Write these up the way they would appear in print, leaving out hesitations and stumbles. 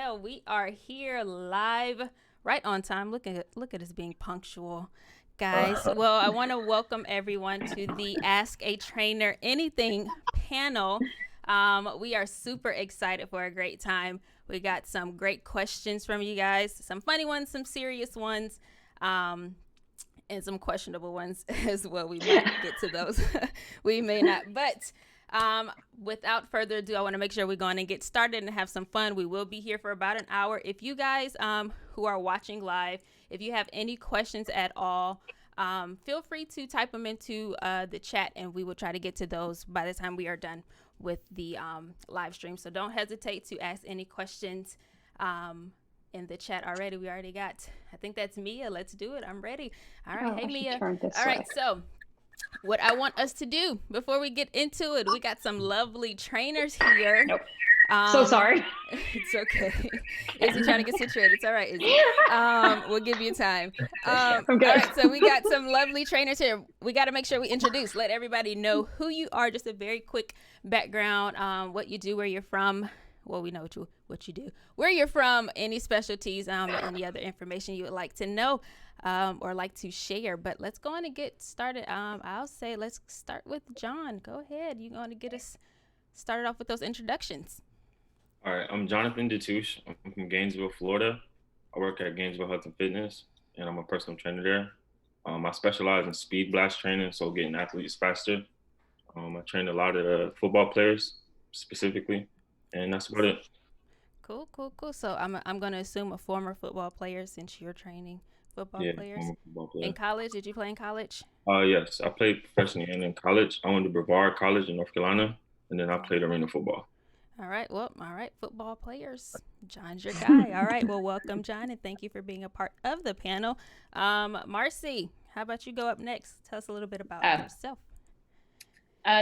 well. We are here live, right on time. Look at us being punctual, guys. Well, I want to welcome everyone to the Ask a Trainer Anything panel. We are super excited for a great time. We got some great questions from you guys, some funny ones, some serious ones. And some questionable ones as well. We might get to those. We may not. But without further ado, I want to make sure we're going to get started and have some fun. We will be here for about an hour. If you guys who are watching live, if you have any questions at all, feel free to type them into the chat, and we will try to get to those by the time we are done with the live stream. So don't hesitate to ask any questions in the chat already. We already got, I think that's Mia. Let's do it. I'm ready. All right. Hey, Mia. All right. So what I want us to do before we get into it, we got some lovely trainers here. Nope. So sorry. It's okay. Izzy trying to get situated. It's all right, Izzy. We'll give you time. I'm good. All right, so we got some lovely trainers here. We got to make sure we introduce, let everybody know who you are, just a very quick background, what you do, where you're from. Well, we know what you do, where you're from, any specialties, any other information you would like to know or like to share. But let's go on and get started. I'll say let's start with Jon. Go ahead. You're going to get us started off with those introductions. All right, I'm Jonathan Detouche. I'm from Gainesville, Florida. I work at Gainesville Health and Fitness, and I'm a personal trainer there. I specialize in speed blast training, so getting athletes faster. I train a lot of football players specifically, and that's about it. Cool. So I'm going to assume a former football player since you're training football players. Former football player. In college, did you play in college? Yes, I played professionally and in college. I went to Brevard College in North Carolina, and then I played arena football. All right. Well, all right. Football players. Jon's your guy. All right. Well, welcome, Jon, and thank you for being a part of the panel. Marci, how about you go up next? Tell us a little bit about yourself.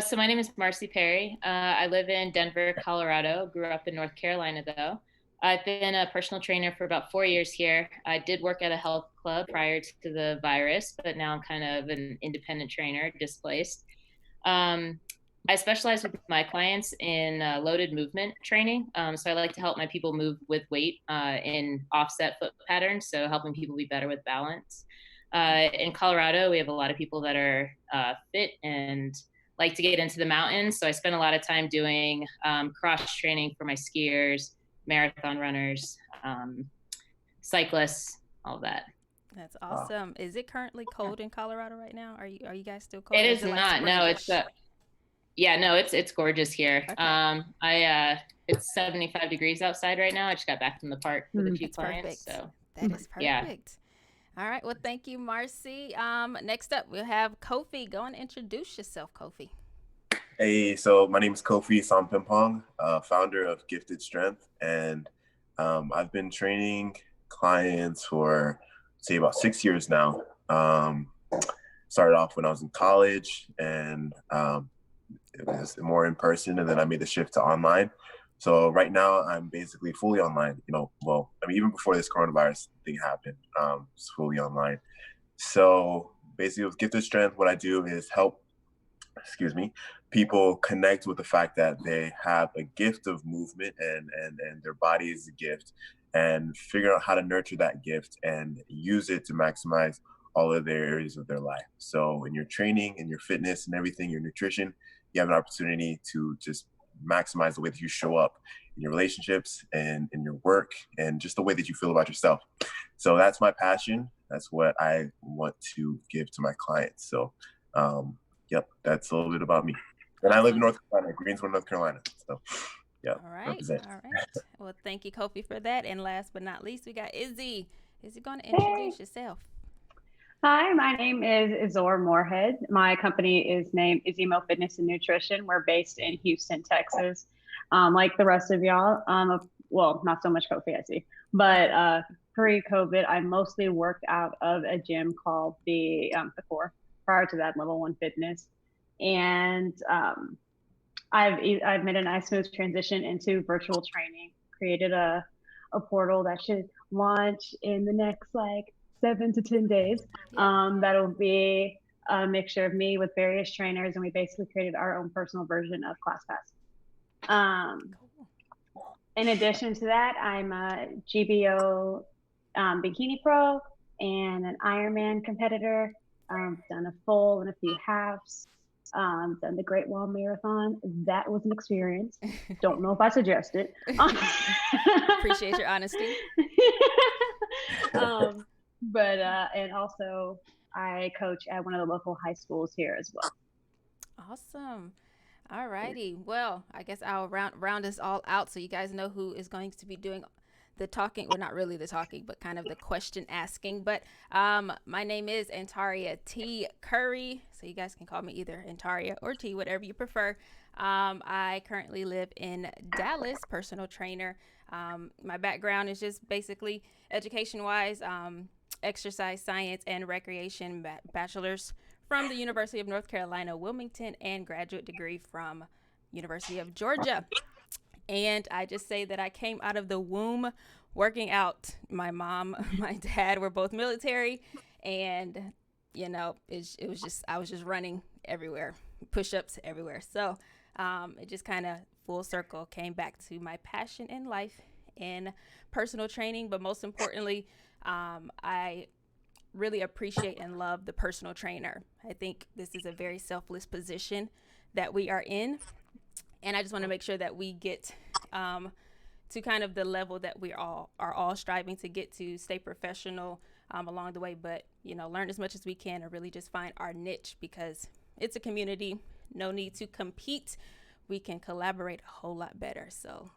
So my name is Marci Perry. I live in Denver, Colorado. Grew up in North Carolina, though. I've been a personal trainer for about 4 years here. I did work at a health club prior to the virus, but now I'm kind of an independent trainer, displaced. I specialize with my clients in loaded movement training. So I like to help my people move with weight in offset foot patterns, so helping people be better with balance. In Colorado, we have a lot of people that are fit and like to get into the mountains. So I spend a lot of time doing cross training for my skiers, marathon runners, cyclists, all that. That's awesome. Wow. Is it currently cold in Colorado right now? Are you guys still cold? It is not. No, it's it's gorgeous here. Okay. It's 75 degrees outside right now. I just got back from the park with a few clients. Perfect. So that is perfect. Yeah. All right. Well, thank you, Marci. Next up, we'll have Kofi. Go and introduce yourself, Kofi. Hey, so my name is Kofi Som-Pimpong, founder of Gifted Strength, and I've been training clients for, say, about 6 years now. Started off when I was in college, and it was more in person, and then I made the shift to online. So right now I'm basically fully online, even before this coronavirus thing happened, it's fully online. So basically with Gifted Strength, what I do is help, people connect with the fact that they have a gift of movement and their body is a gift, and figure out how to nurture that gift and use it to maximize all of their areas of their life. So in your training, in your fitness and everything, your nutrition, you have an opportunity to just maximize the way that you show up in your relationships and in your work and just the way that you feel about yourself. So that's my passion. That's what I want to give to my clients. So, that's a little bit about me. And I live in North Carolina, Greensboro, North Carolina. So, All right. Well, thank you, Kofi, for that. And last but not least, we got Izzy. Izzy, going to introduce yourself. Hi, my name is Isaure Moorehead. My company is named Izimo Fitness and Nutrition. We're based in Houston, Texas. Like the rest of y'all, well, not so much Kofi, I see. But pre-COVID, I mostly worked out of a gym called the Core. Prior to that, Level 1 Fitness. And I've made a nice smooth transition into virtual training, created a portal that should launch in the next 7 to 10 days. That'll be a mixture of me with various trainers, and we basically created our own personal version of ClassPass. In addition to that, I'm a GBO bikini pro and an Ironman competitor. Done a full and a few halves. Done the Great Wall Marathon. That was an experience. Don't know if I suggest it. Appreciate your honesty. But and also I coach at one of the local high schools here as well. Awesome. All righty. Well, I guess I'll round us all out so you guys know who is going to be doing the talking. Well, not really the talking, but kind of the question asking. But my name is An-Taria T. Curry. So you guys can call me either An-Taria or T, whatever you prefer. I currently live in Dallas, personal trainer. My background is just basically education-wise, exercise science and recreation bachelor's from the University of North Carolina, Wilmington, and graduate degree from University of Georgia. And I just say that I came out of the womb working out. My mom, my dad were both military, and you know, it was just I was just running everywhere, push-ups everywhere. So it just kind of full circle came back to my passion in life in personal training, but most importantly, I really appreciate and love the personal trainer. I think this is a very selfless position that we are in. And I just want to make sure that we get to kind of the level that we are all striving to get to, stay professional along the way, but, you know, learn as much as we can and really just find our niche because it's a community. No need to compete. We can collaborate a whole lot better. So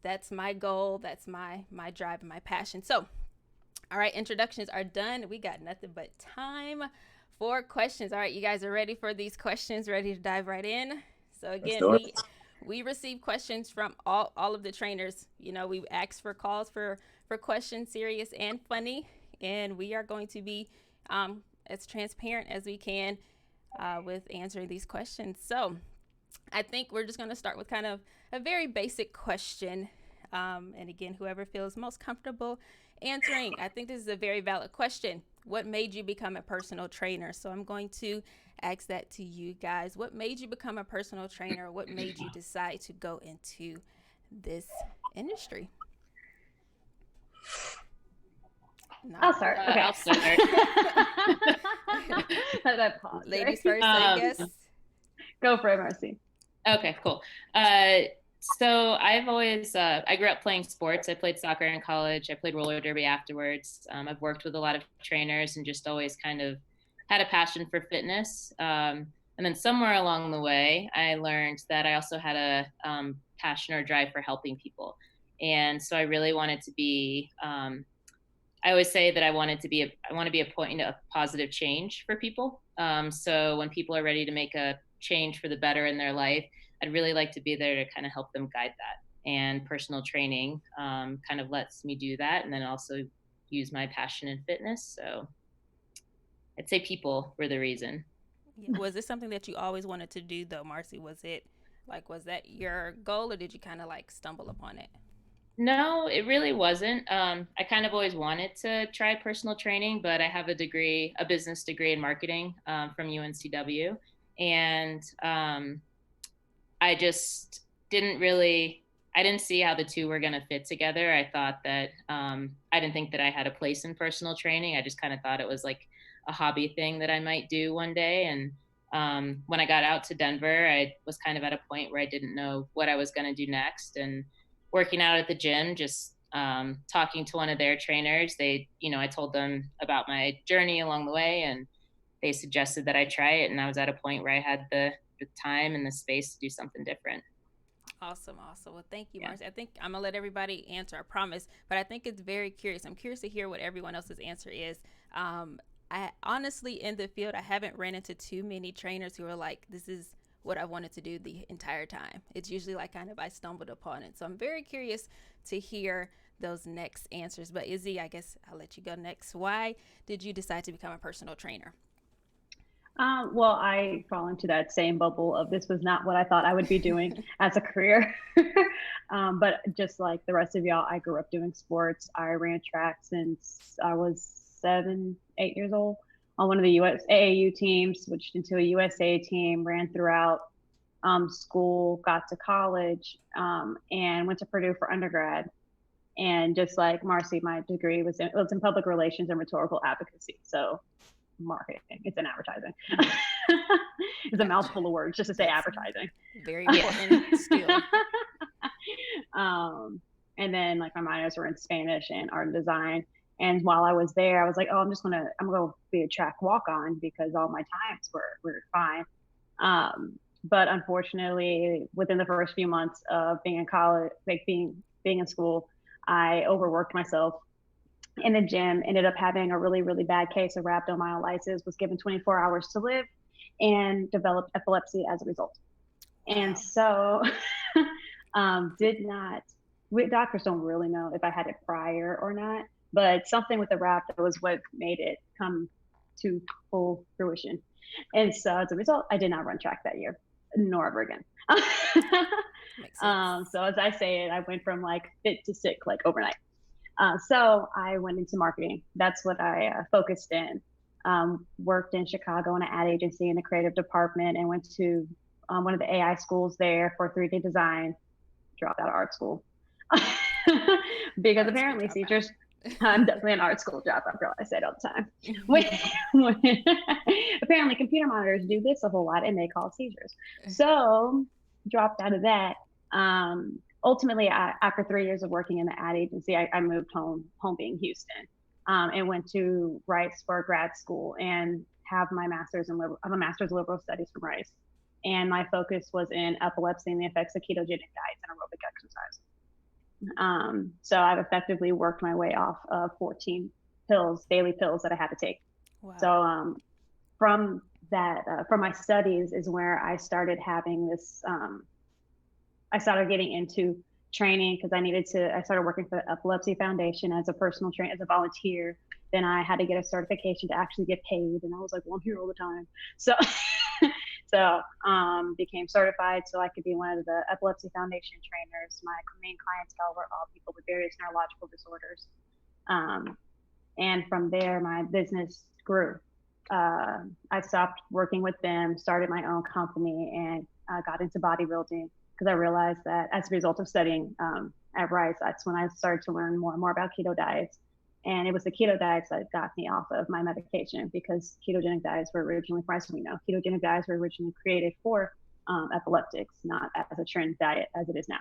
that's my goal. That's my drive and my passion. So all right, introductions are done. We got nothing but time for questions. All right, you guys are ready for these questions, ready to dive right in? So again, we receive questions from all of the trainers. You know, we asked for calls for questions, serious and funny, and we are going to be as transparent as we can with answering these questions. So I think we're just going to start with kind of a very basic question. And again, whoever feels most comfortable answering. I think this is a very valid question. What made you become a personal trainer? So I'm going to ask that to you guys. What made you become a personal trainer? What made you decide to go into this industry? No. I'll start. Okay. I'll start. That pause, Ladies first, I guess. Go for it, Marci. Okay, cool. So I've always, I grew up playing sports. I played soccer in college. I played roller derby afterwards. I've worked with a lot of trainers and just always kind of had a passion for fitness. And then somewhere along the way, I learned that I also had a passion or drive for helping people. And so I really wanted to be, I always say that I want to be a point of positive change for people. So when people are ready to make a change for the better in their life, I'd really like to be there to kind of help them guide that. And personal training kind of lets me do that. And then also use my passion in fitness. So I'd say people were the reason. Was this something that you always wanted to do though, Marci? Was that your goal or did you kind of like stumble upon it? No, it really wasn't. I kind of always wanted to try personal training, but I have a business degree in marketing from UNCW. And I just I didn't see how the two were going to fit together. I thought that, I didn't think that I had a place in personal training. I just kind of thought it was like a hobby thing that I might do one day. And when I got out to Denver, I was kind of at a point where I didn't know what I was going to do next. And working out at the gym, just talking to one of their trainers, I told them about my journey along the way, and they suggested that I try it. And I was at a point where I had the time and the space to do something different. Awesome. Well, thank you, Marci. I think I'm gonna let everybody answer, I promise, but I think it's very curious. I'm curious to hear what everyone else's answer is. I honestly, in the field, I haven't ran into too many trainers who are like, this is what I wanted to do the entire time. It's usually like kind of I stumbled upon it. So I'm very curious to hear those next answers. But Izzy, I guess I'll let you go next. Why did you decide to become a personal trainer? Well, I fall into that same bubble of this was not what I thought I would be doing as a career. But just like the rest of y'all, I grew up doing sports. I ran track since I was 7, 8 years old on one of the US AAU teams, switched into a USA team, ran throughout school, got to college, and went to Purdue for undergrad. And just like Marci, my degree was in public relations and rhetorical advocacy. So marketing, it's in advertising. It's a mouthful of words just to say advertising. Very important skill. And then like my minors were in Spanish and art and design. And while I was there, I was like, oh, I'm gonna be a track walk-on because all my times were fine. But unfortunately, within the first few months of being in college, like being in school, I overworked myself in the gym, ended up having a really, really bad case of rhabdomyolysis, was given 24 hours to live, and developed epilepsy as a result. Wow. And so doctors don't really know if I had it prior or not, but something with the rhabdo was what made it come to full fruition. And so as a result, I did not run track that year, nor ever again. So as I say it, I went from like fit to sick like overnight. So I went into marketing. That's what I focused in. Worked in Chicago in an ad agency in the creative department, and went to one of the AI schools there for 3D design. Dropped out of art school because apparently teachers. I'm definitely an art school dropout, girl. I say it all the time. Apparently, computer monitors do this a whole lot, and they cause seizures. So, dropped out of that. Ultimately, after 3 years of working in the ad agency, I moved home being Houston, and went to Rice for grad school and have my master's in liberal studies from Rice. And my focus was in epilepsy and the effects of ketogenic diets and aerobic exercise. So I've effectively worked my way off of 14 daily pills that I had to take. Wow. So from my studies is where I started having this, I started getting into training because I started working for the Epilepsy Foundation as a personal trainer, as a volunteer. Then I had to get a certification to actually get paid. And I was like, well, I'm here all the time. So became certified so I could be one of the Epilepsy Foundation trainers. My main clientele were all people with various neurological disorders. And from there, my business grew. I stopped working with them, started my own company, and got into bodybuilding because I realized that as a result of studying at Rice, that's when I started to learn more and more about keto diets. And it was the keto diets that got me off of my medication because ketogenic diets were originally, as we know, ketogenic diets were originally created for epileptics, not as a trend diet as it is now.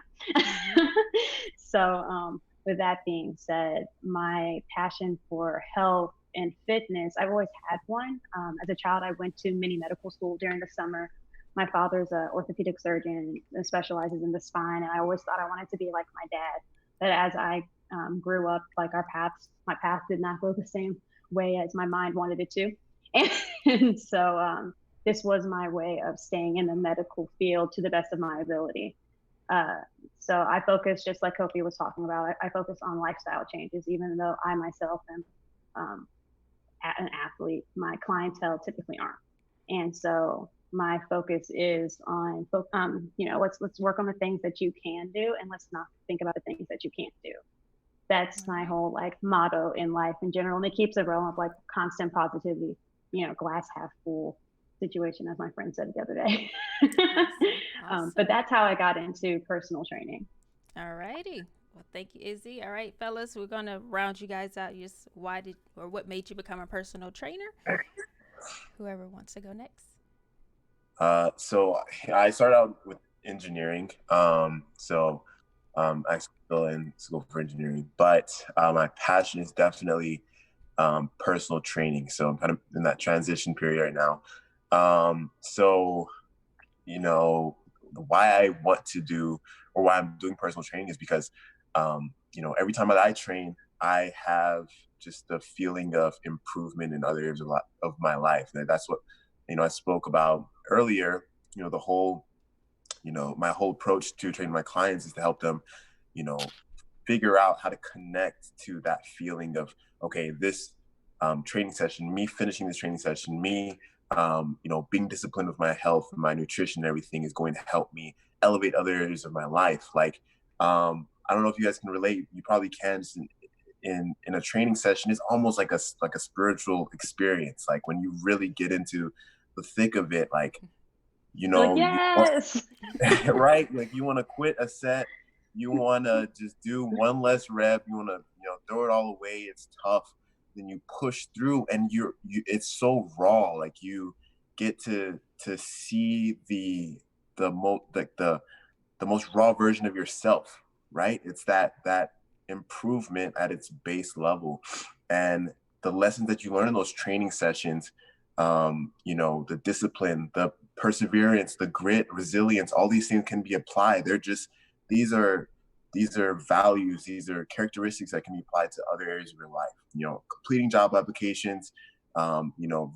So with that being said, my passion for health and fitness, I've always had one. As a child, I went to mini medical school during the summer. My father's an orthopedic surgeon and specializes in the spine. And I always thought I wanted to be like my dad. But as I grew up, like my path did not go the same way as my mind wanted it to. And so this was my way of staying in the medical field to the best of my ability. So I focus, just like Kofi was talking about, I focus on lifestyle changes, even though I myself am an athlete, my clientele typically aren't. And so my focus is on, let's work on the things that you can do, and let's not think about the things that you can't do. That's my whole like motto in life in general. And it keeps a realm of like constant positivity, glass half full situation, as my friend said the other day. Awesome. But that's how I got into personal training. All righty. Well, thank you, Izzy. All right, fellas, we're going to round you guys out. Just what made you become a personal trainer? Whoever wants to go next. So I started out with engineering. I'm still in school for engineering, but my passion is definitely personal training. So I'm kind of in that transition period right now. Why I want to do, or why I'm doing personal training is because, every time that I train, I have just the feeling of improvement in other areas of my life. And that's what, I spoke about earlier, the whole, my whole approach to training my clients is to help them, figure out how to connect to that feeling of, okay, this training session, me finishing this training session, me, being disciplined with my health, my nutrition, and everything is going to help me elevate other areas of my life. Like, I don't know if you guys can relate. You probably can. Just in a training session, it's almost like a spiritual experience. Like when you really get into the thick of it, like you Like, know, yes. right? Like you want to quit a set, you want to just do one less rep, you want to, throw it all away. It's tough. Then you push through, and it's so raw. Like you get to see the most raw version of yourself, right? It's that improvement at its base level, and the lessons that you learn in those training sessions, the discipline, the perseverance, the grit, resilience, all these things can be applied. These are values, these are characteristics that can be applied to other areas of your life. Completing job applications,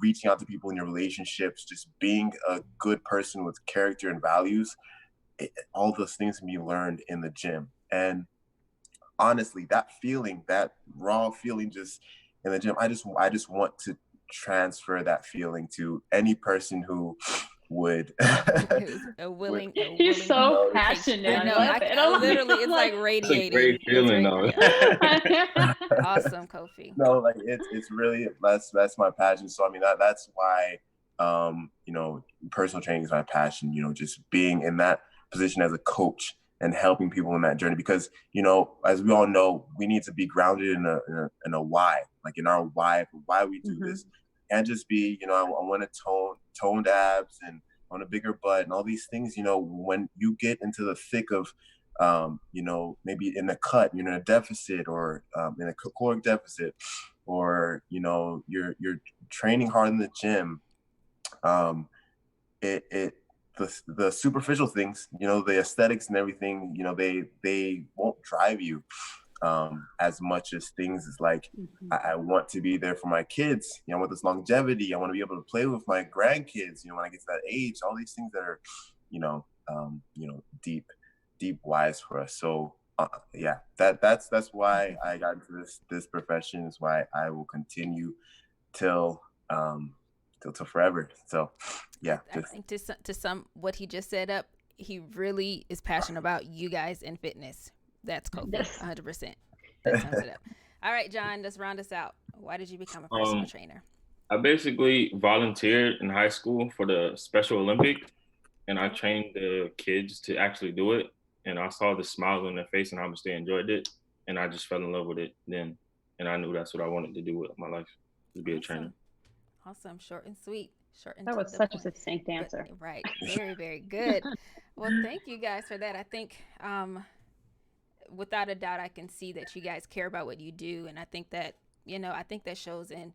reaching out to people in your relationships, just being a good person with character and values. All those things can be learned in the gym. And honestly, that raw feeling just in the gym, I just want to transfer that feeling to any person who would You're so passionate. I know. I Literally, it's like radiating. It's a great feeling, though. Awesome, Kofi. No, like it's really that's my passion. So I mean that's why personal training is my passion. Just being in that position as a coach and helping people in that journey, because as we all know, we need to be grounded in a why, like in our why we do this, and just be I want to toned abs, and I want a bigger butt, and all these things. When you get into the thick of maybe in a cut, you're in a deficit, or in a caloric deficit, or you're training hard in the gym, the superficial things, the aesthetics and everything, they won't drive you as much as things is like, I want to be there for my kids. I want this longevity. I want to be able to play with my grandkids, when I get to that age. All these things that are, deep whys for us. So that's why I got into this profession. Is why I will continue till forever. So yeah, I think to sum what he just said up, he really is passionate about you guys in fitness. That's Kofi, 100%. That sums it up. All right, John, let's round us out. Why did you become a personal trainer? I basically volunteered in high school for the Special Olympics, and I trained the kids to actually do it. And I saw the smiles on their face and how much they enjoyed it, and I just fell in love with it then. And I knew that's what I wanted to do with my life, to be a trainer. Awesome, short and sweet. That was such a succinct answer. But, right, very, very good. Well, thank you guys for that. I think, without a doubt, I can see that you guys care about what you do, and I think that shows in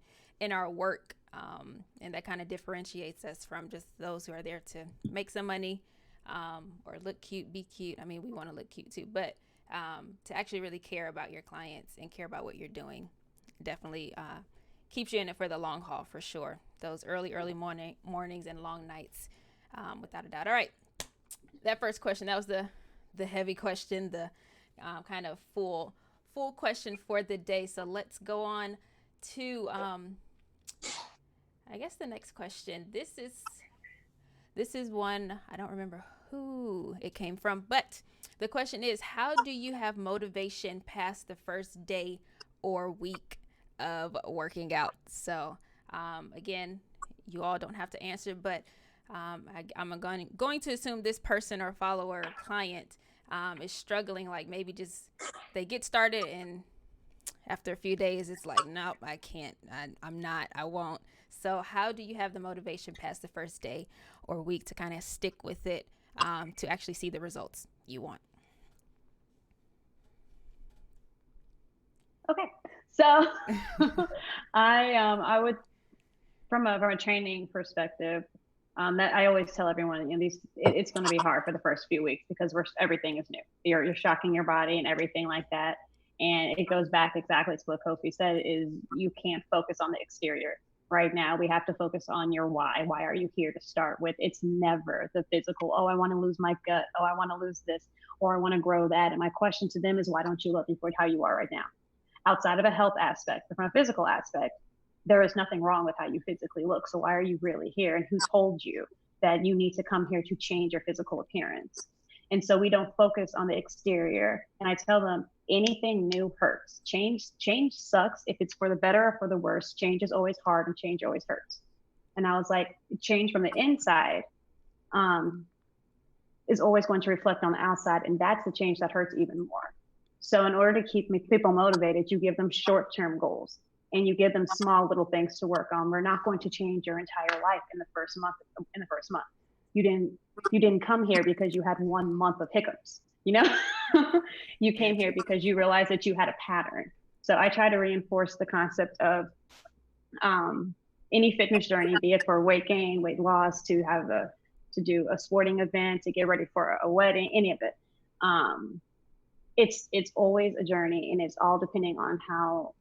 our work, and that kind of differentiates us from just those who are there to make some money, or look cute, be cute. I mean, we want to look cute too, but to actually really care about your clients and care about what you're doing definitely keeps you in it for the long haul, for sure. Those early mornings and long nights, without a doubt. All right, that first question, that was the heavy question, the kind of full question for the day. So let's go on to I guess the next question. This is one, I don't remember who it came from, but the question is, how do you have motivation past the first day or week of working out? So again, you all don't have to answer, but I'm going to assume this person or follower or client is struggling, like maybe just they get started and after a few days it's like, nope, I can't, I won't. So how do you have the motivation past the first day or week to kind of stick with it, to actually see the results you want? Okay, so I would, from a training perspective, that I always tell everyone, it's going to be hard for the first few weeks because everything is new. You're shocking your body and everything like that, and it goes back exactly to what Kofi said: is you can't focus on the exterior right now. We have to focus on your why. Why are you here to start with? It's never the physical. Oh, I want to lose my gut. Oh, I want to lose this, or I want to grow that. And my question to them is, why don't you love me for how you are right now? Outside of a health aspect, but from a physical aspect, there is nothing wrong with how you physically look. So why are you really here? And who told you that you need to come here to change your physical appearance? And so we don't focus on the exterior. And I tell them, anything new hurts. Change sucks. If it's for the better or for the worse, change is always hard and change always hurts. And I was like, change from the inside is always going to reflect on the outside, and that's the change that hurts even more. So in order to keep people motivated, you give them short-term goals and you give them small little things to work on. We're not going to change your entire life in the first month. You didn't come here because you had 1 month of hiccups, you know? You came here because you realized that you had a pattern. So I try to reinforce the concept of any fitness journey, be it for weight gain, weight loss, to do a sporting event, to get ready for a wedding, any of it. It's always a journey, and it's all depending on how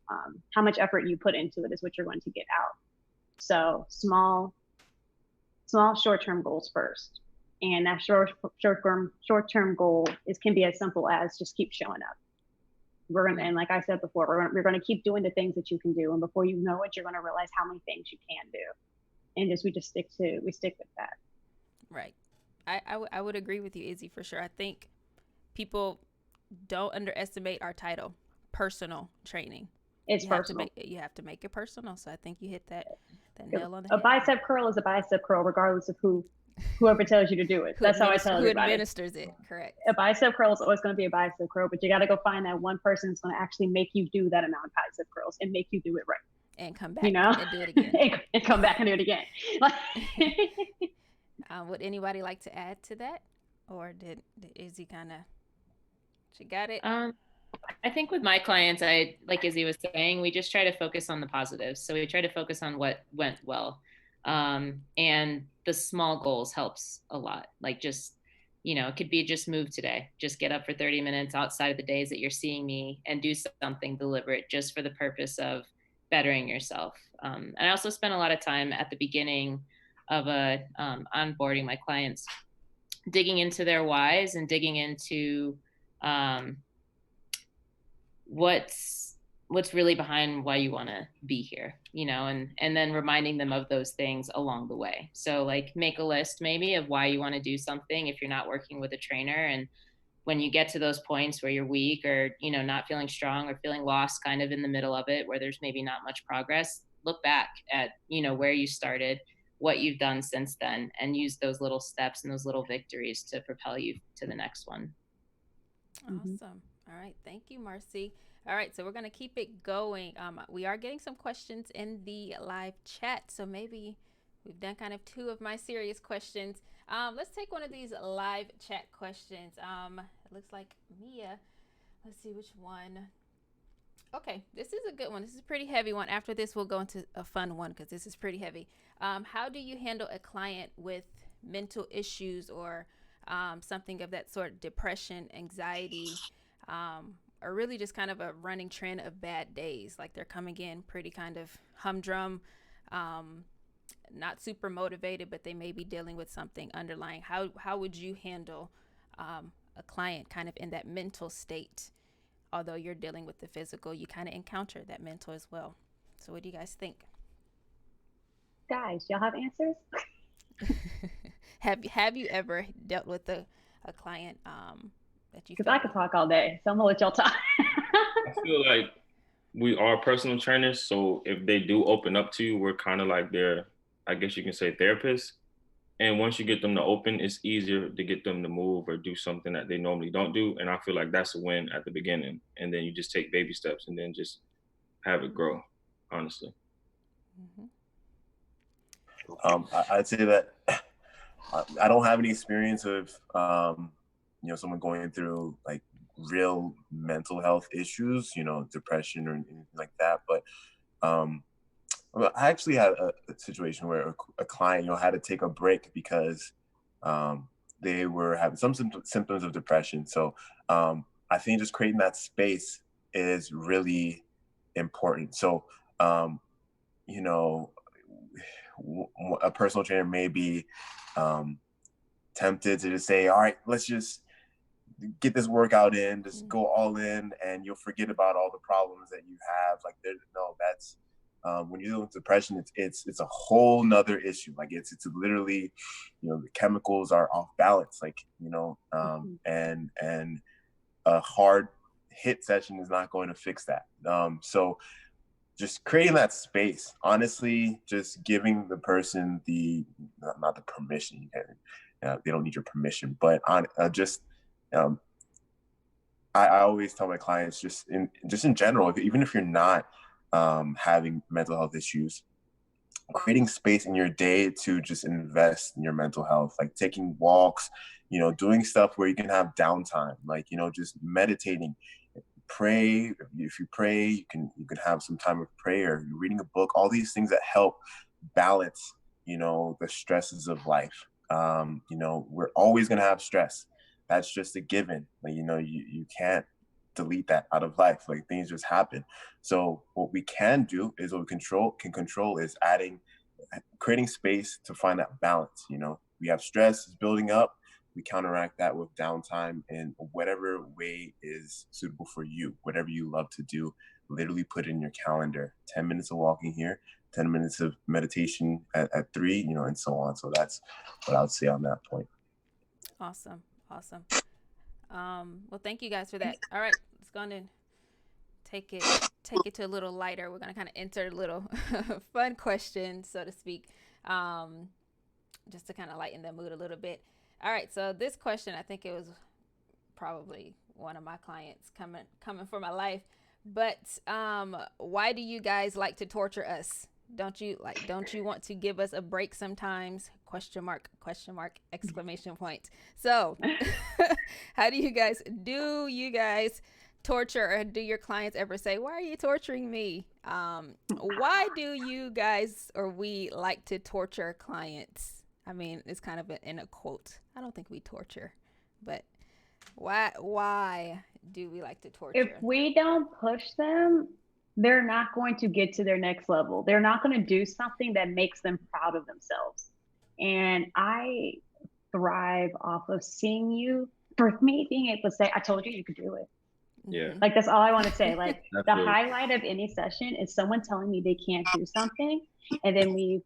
much effort you put into it is what you're going to get out. So small short-term goals first, and that short-term goal can be as simple as just keep showing up. And like I said before, we're going to keep doing the things that you can do, and before you know it, you're going to realize how many things you can do, and we stick with that. Right. I would agree with you, Izzy, for sure. I think people don't underestimate our title, personal training. It's personal. You have to make it personal. So I think you hit that nail on the head. A bicep curl is a bicep curl, regardless of whoever tells you to do it. That's how I tell everybody. Who administers it, correct. A bicep curl is always going to be a bicep curl, but you got to go find that one person that's going to actually make you do that amount of bicep curls and make you do it right. And come back and do it again. and come back and do it again. Would anybody like to add to that? Or did Izzy she got it? I think with my clients, like Izzy was saying, we just try to focus on the positives. So we try to focus on what went well. And the small goals helps a lot. Like just, it could be just move today, just get up for 30 minutes outside of the days that you're seeing me and do something deliberate just for the purpose of bettering yourself. And I also spend a lot of time at the beginning of onboarding my clients, digging into their whys and digging into what's really behind why you want to be here, and then reminding them of those things along the way. So like make a list maybe of why you want to do something if you're not working with a trainer. And when you get to those points where you're weak or, not feeling strong or feeling lost kind of in the middle of it, where there's maybe not much progress, look back at, where you started, what you've done since then, and use those little steps and those little victories to propel you to the next one. Awesome. All right. Thank you, Marci. All right. So we're going to keep it going. We are getting some questions in the live chat. So maybe we've done kind of 2 of my serious questions. Let's take one of these live chat questions. It looks like Mia. Let's see which one. Okay. This is a good one. This is a pretty heavy one. After this, we'll go into a fun one because this is pretty heavy. How do you handle a client with mental issues or something of that sort, depression, anxiety, or really just kind of a running trend of bad days? Like they're coming in pretty kind of humdrum, not super motivated, but they may be dealing with something underlying. How would you handle a client kind of in that mental state? Although you're dealing with the physical, you kind of encounter that mental as well. So what do you guys think? Guys, y'all have answers? Have you ever dealt with a client that you? Because I could talk all day, so I'm gonna let y'all talk. I feel like we are personal trainers, so if they do open up to you, we're kind of like their, I guess you can say, therapists. And once you get them to open, it's easier to get them to move or do something that they normally don't do. And I feel like that's a win at the beginning. And then you just take baby steps and then just have it grow, honestly. Mm-hmm. I'd say that I don't have any experience of, someone going through like real mental health issues, depression or anything like that. But I actually had a situation where a client, had to take a break because they were having some symptoms of depression. So I think just creating that space is really important. So, a personal trainer may be tempted to just say, all right, let's just get this workout in, just go all in, and you'll forget about all the problems that you have. Like, that's when you're dealing with depression, it's a whole nother issue. Like it's literally, the chemicals are off balance. Like, and a hard hit session is not going to fix that. So just creating that space, honestly, just giving the person not the permission, they don't need your permission. But on I always tell my clients, just in general, even if you're not having mental health issues, creating space in your day to just invest in your mental health, like taking walks, doing stuff where you can have downtime, like, just meditating, pray. If you pray, you can have some time of prayer, you're reading a book, all these things that help balance, the stresses of life. We're always going to have stress. That's just a given. Like, you can't delete that out of life. Like, things just happen. So what we can do is, what we can control is creating space to find that balance. We have stress is building up. We counteract that with downtime in whatever way is suitable for you, whatever you love to do. Literally put it in your calendar. 10 minutes of walking here, 10 minutes of meditation at 3, and so on. So that's what I would say on that point. Awesome. Well, thank you guys for that. All right, let's go on and take it to a little lighter. We're gonna kind of enter a little fun question, so to speak, just to kind of lighten the mood a little bit. All right, so this question, I think it was probably one of my clients coming for my life, but why do you guys like to torture us? Don't you want to give us a break sometimes? Question mark, exclamation point. So how do you guys torture, or do your clients ever say, why are you torturing me? Why do you guys or we like to torture clients? I mean, it's kind of in a quote. I don't think we torture, but why do we like to torture? If we don't push them, they're not going to get to their next level. They're not going to do something that makes them proud of themselves. And I thrive off of seeing you, for me, being able to say, I told you you could do it. Yeah. Like, that's all I want to say. Like, the highlight of any session is someone telling me they can't do something, and then even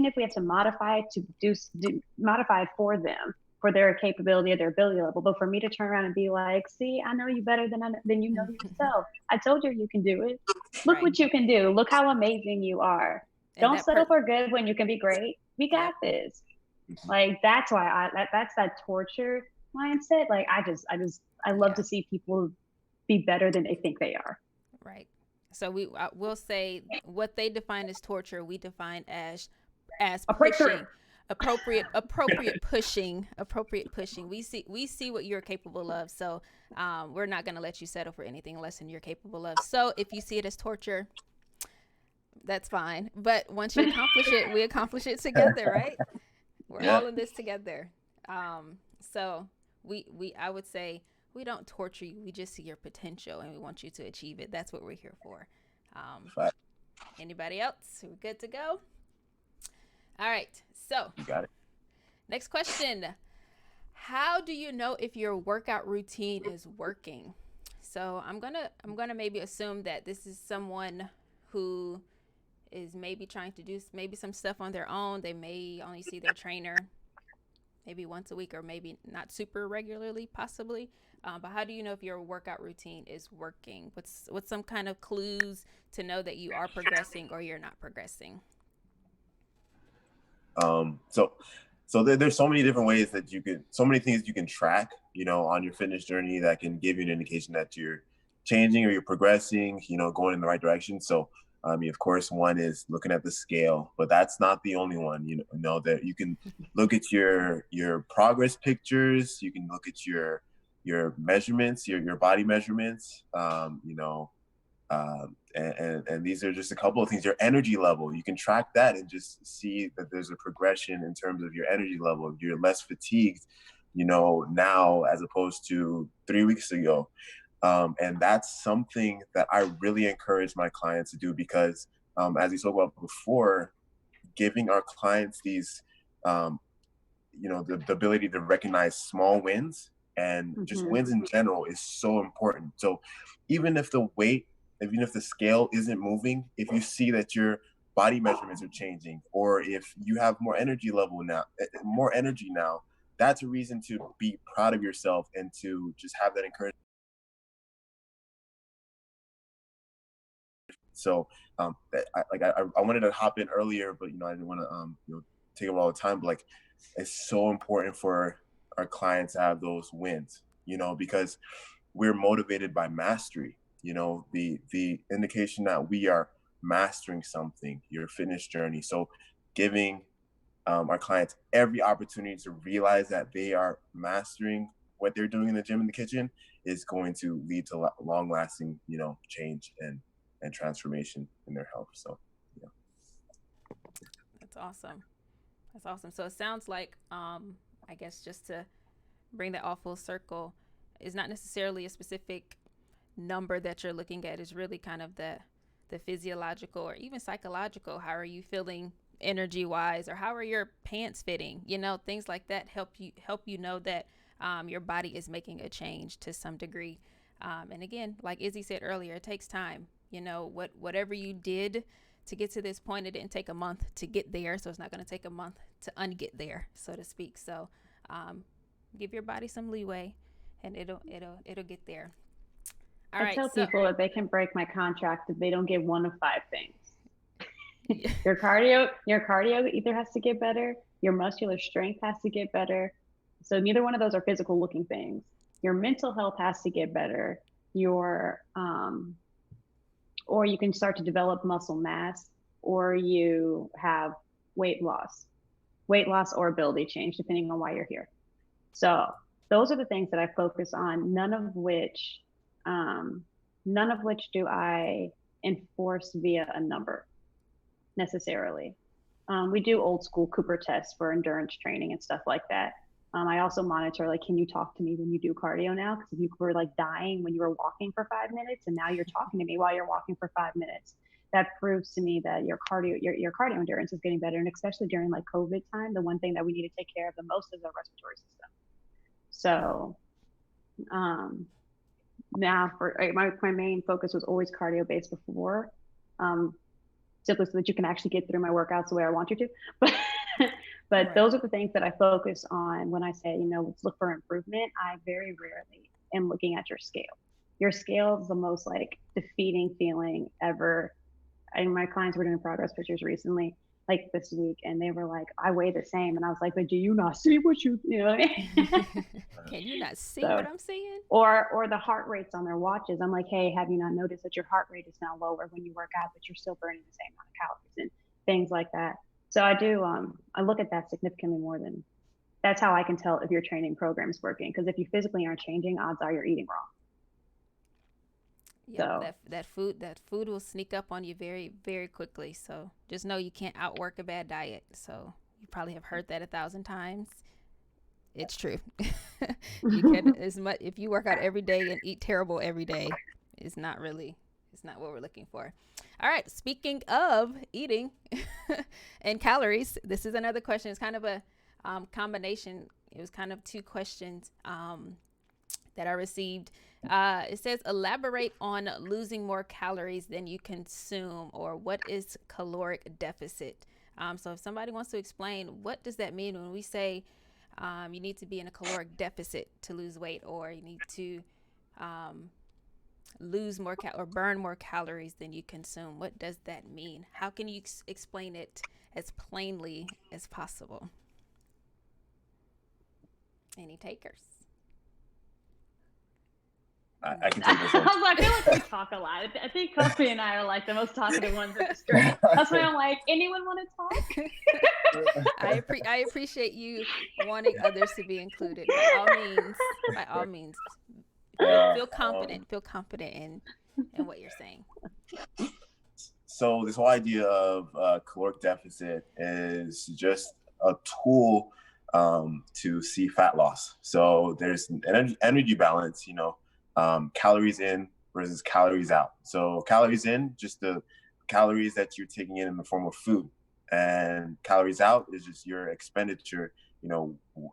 if we have to modify it to modify it for them, for their capability or their ability level. But for me to turn around and be like, see, I know you better than you know yourself. I told you can do it. Look what you can do. Look how amazing you are. Don't settle for good when you can be great. We got this. Like, that's why that's that torture mindset. Like, I love to see people be better than they think they are. Right. So we'll say what they define as torture, we define as pushing. Appropriate pushing. We see what you're capable of. So we're not going to let you settle for anything less than you're capable of. So if you see it as torture, that's fine. But once you accomplish it, we accomplish it together, right? We're all in this together. So I would say we don't torture you. We just see your potential and we want you to achieve it. That's what we're here for. Anybody else? We're good to go? All right. So you got it. Next question. How do you know if your workout routine is working? So I'm gonna maybe assume that this is someone who is maybe trying to do maybe some stuff on their own. They may only see their trainer maybe once a week, or maybe not super regularly, possibly. But how do you know if your workout routine is working? What's some kind of clues to know that you are progressing or you're not progressing? So there's so many different ways that so many things you can track, on your fitness journey that can give you an indication that you're changing or you're progressing, going in the right direction. So, of course, one is looking at the scale, but that's not the only one. That you can look at your progress pictures. You can look at your measurements, your body measurements. And these are just a couple of things. Your energy level, you can track that and just see that there's a progression in terms of your energy level. You're less fatigued, now as opposed to 3 weeks ago. And that's something that I really encourage my clients to do, because as we spoke about before, giving our clients these, the ability to recognize small wins and just wins in general is so important. So even if the scale isn't moving, if you see that your body measurements are changing, or if you have more energy now, that's a reason to be proud of yourself and to just have that encouragement. So I wanted to hop in earlier, but I didn't want to take up all the time. But it's so important for our clients to have those wins, because we're motivated by mastery, the indication that we are mastering something, your fitness journey. So giving our clients every opportunity to realize that they are mastering what they're doing in the gym, in the kitchen, is going to lead to long lasting, change and transformation in their health. So, yeah. That's awesome. That's awesome. So it sounds like, I guess just to bring that all full circle, is not necessarily a specific number that you're looking at. Is really kind of the physiological or even psychological. How are you feeling energy wise, or how are your pants fitting? Things like that help you know that your body is making a change to some degree. And again, like Izzy said earlier, it takes time. Whatever you did to get to this point, it didn't take a month to get there, so it's not going to take a month to unget there, so to speak. So give your body some leeway, and it'll get there. All right. I tell people that they can break my contract if they don't get one of 5 things. Your cardio either has to get better, your muscular strength has to get better. So neither one of those are physical looking things. Your mental health has to get better. Your or you can start to develop muscle mass, or you have weight loss or ability change, depending on why you're here. So those are the things that I focus on, none of which do I enforce via a number necessarily. We do old school Cooper tests for endurance training and stuff like that. I also monitor, like, can you talk to me when you do cardio now? Because if you were like dying when you were walking for 5 minutes, and now you're talking to me while you're walking for 5 minutes, that proves to me that your cardio endurance is getting better. And especially during like COVID time, the one thing that we need to take care of the most is our respiratory system. So now for my main focus was always cardio based before, simply so that you can actually get through my workouts the way I want you to. But right. Those are the things that I focus on when I say, let's look for improvement. I very rarely am looking at your scale. Your scale is the most like defeating feeling ever. And my clients were doing progress pictures recently, like this week, and they were like, I weigh the same. And I was like, but do you not see what you know what I mean? Can you not see what I'm seeing? Or the heart rates on their watches. I'm like, hey, have you not noticed that your heart rate is now lower when you work out, but you're still burning the same amount of calories and things like that. So I do, I look at that significantly more than, that's how I can tell if your training program is working. Because if you physically aren't changing, odds are you're eating wrong. Yeah, so that food will sneak up on you very, very quickly. So just know you can't outwork a bad diet. So you probably have heard that 1,000 times. It's true. You can, as much if you work out every day and eat terrible every day, it's not what we're looking for. All right. Speaking of eating and calories, this is another question. It's kind of a combination. It was kind of 2 questions that I received. It says, elaborate on losing more calories than you consume, or what is caloric deficit? So if somebody wants to explain, what does that mean when we say you need to be in a caloric deficit to lose weight, or you need to lose more or burn more calories than you consume? What does that mean? How can you explain it as plainly as possible? Any takers? I can take this one. I feel like we talk a lot. I think Kofi and I are like the most talkative ones in the street. That's why I'm like, anyone want to talk? I appreciate you wanting others to be included. By all means, feel confident. Feel confident in what you're saying. So this whole idea of caloric deficit is just a tool to see fat loss. So there's an energy balance, calories in versus calories out. So calories in, just the calories that you're taking in the form of food, and calories out is just your expenditure,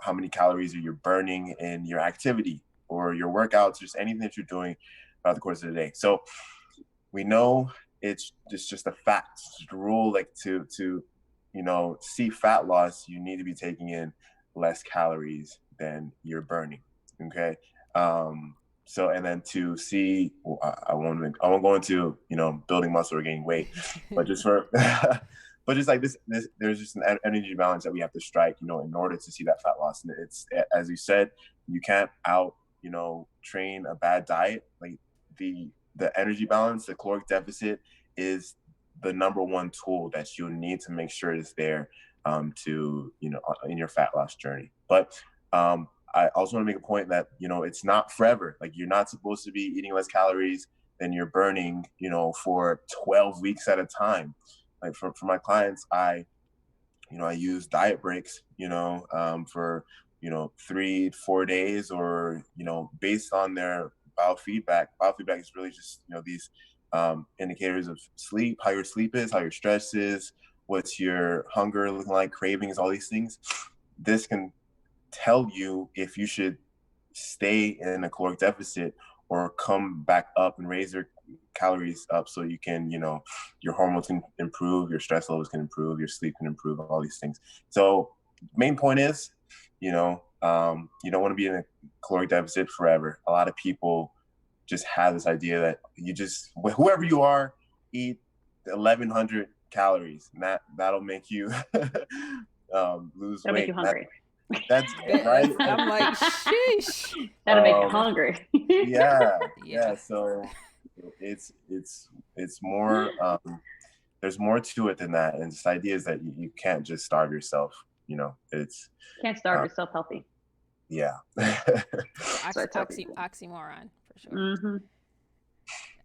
how many calories are you burning in your activity or your workouts, just anything that you're doing throughout the course of the day. So we know it's just a fact, it's just a rule, like to see fat loss, you need to be taking in less calories than you're burning. Okay. So, and then to see, I won't go into, building muscle or gaining weight, but just for but just like this, there's just an energy balance that we have to strike, in order to see that fat loss. And it's, as you said, you can't train a bad diet. Like the energy balance, the caloric deficit is the number one tool that you need to make sure is there to, in your fat loss journey. But I also want to make a point that, it's not forever. Like you're not supposed to be eating less calories than you're burning, for 12 weeks at a time. Like for my clients, I use diet breaks, for, 3-4 days, or, based on their biofeedback. Biofeedback is really just, these indicators of sleep, how your sleep is, how your stress is, what's your hunger looking like, cravings, all these things. This can tell you if you should stay in a caloric deficit or come back up and raise your calories up, so you can, your hormones can improve, your stress levels can improve, your sleep can improve, all these things. So main point is, you don't want to be in a caloric deficit forever. A lot of people just have this idea that you just, whoever you are, eat 1,100 calories, and that'll make you lose That'll weight. make you hungry. That's right. I'm like, sheesh. That'll make you hungry. Yeah. So it's more. There's more to it than that, and this idea is that you can't just starve yourself. It's can't starve yourself healthy. Yeah. Oxymoron for sure.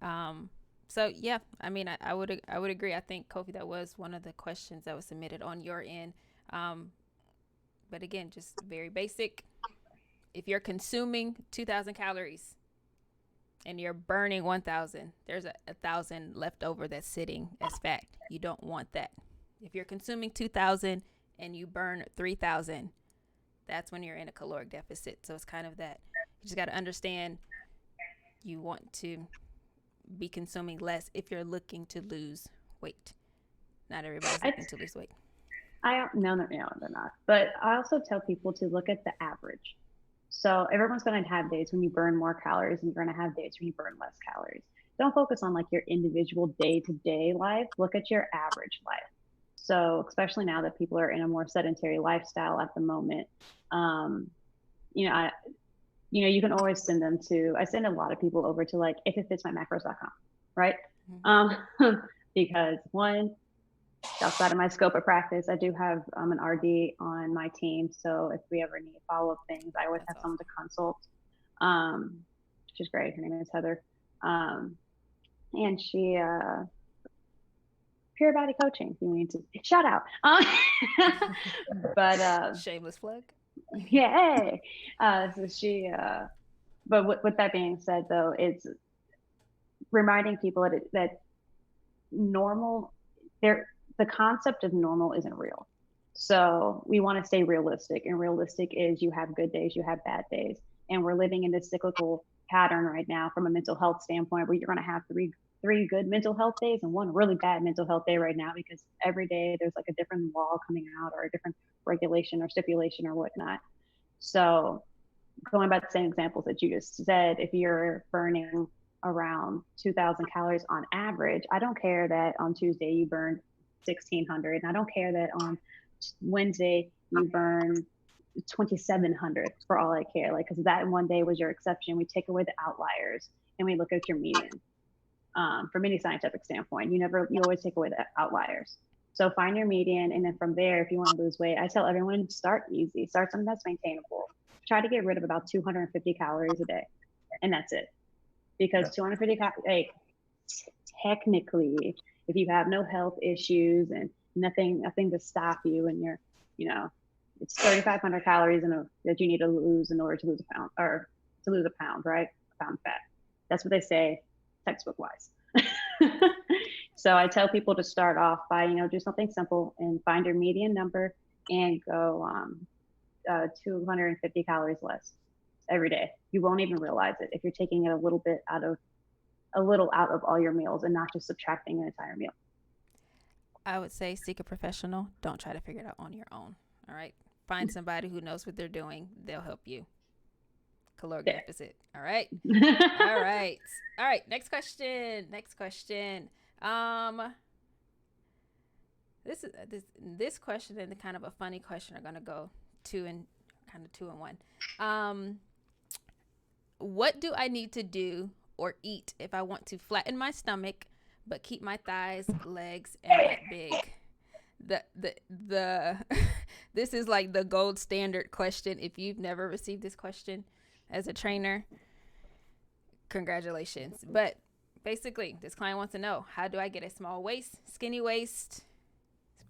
Mm-hmm. So yeah, I mean, I would agree. I think, Kofi, that was one of the questions that was submitted on your end. But again, just very basic. If you're consuming 2,000 calories and you're burning 1,000, there's a 1,000 left over that's sitting as fat. You don't want that. If you're consuming 2,000 and you burn 3,000, that's when you're in a caloric deficit. So it's kind of that. You just got to understand you want to be consuming less if you're looking to lose weight. Not everybody's looking to lose weight. No, they're not. But I also tell people to look at the average. So everyone's going to have days when you burn more calories, and you're going to have days when you burn less calories. Don't focus on like your individual day-to-day life. Look at your average life. So especially now that people are in a more sedentary lifestyle at the moment, you can always send them to, I send a lot of people over to like ifitfitsmymacros.com, right? Mm-hmm. Because one, outside of my scope of practice, I do have an RD on my team. So if we ever need follow-up things, I always have someone to consult. She's great. Her name is Heather. And she, Pure Body Coaching, if you need to shout out. But shameless plug. Yeah. So she, but with that being said, though, it's reminding people that normal, the concept of normal isn't real. So we want to stay realistic, and realistic is you have good days, you have bad days, and we're living in this cyclical pattern right now from a mental health standpoint, where you're going to have three good mental health days and one really bad mental health day right now, because every day there's like a different law coming out or a different regulation or stipulation or whatnot. So going by the same examples that you just said, if you're burning around 2,000 calories on average, I don't care that on Tuesday you burned 1,600, and I don't care that on Wednesday you burn 2,700, for all I care. Like, because that one day was your exception. We take away the outliers and we look at your median. From any scientific standpoint, you always take away the outliers. So find your median, and then from there, if you want to lose weight, I tell everyone, start easy, start something that's maintainable. Try to get rid of about 250 calories a day, and that's it. Because 250 calories, technically, if you have no health issues and nothing to stop you, and you're, it's 3,500 calories that you need to lose in order to lose a pound, or to lose a pound, right? A pound of fat. That's what they say textbook wise. So I tell people to start off by, do something simple and find your median number and go 250 calories less every day. You won't even realize it if you're taking it a little out of all your meals and not just subtracting an entire meal. I would say seek a professional. Don't try to figure it out on your own. All right. Find somebody who knows what they're doing. They'll help you. Caloric deficit. All right. All right. Next question. this question and the kind of a funny question are gonna go two in one. What do I need to do or eat if I want to flatten my stomach but keep my thighs, legs, and butt big? The this is like the gold standard question. If you've never received this question as a trainer, congratulations. But basically, this client wants to know, how do I get a small waist, skinny waist,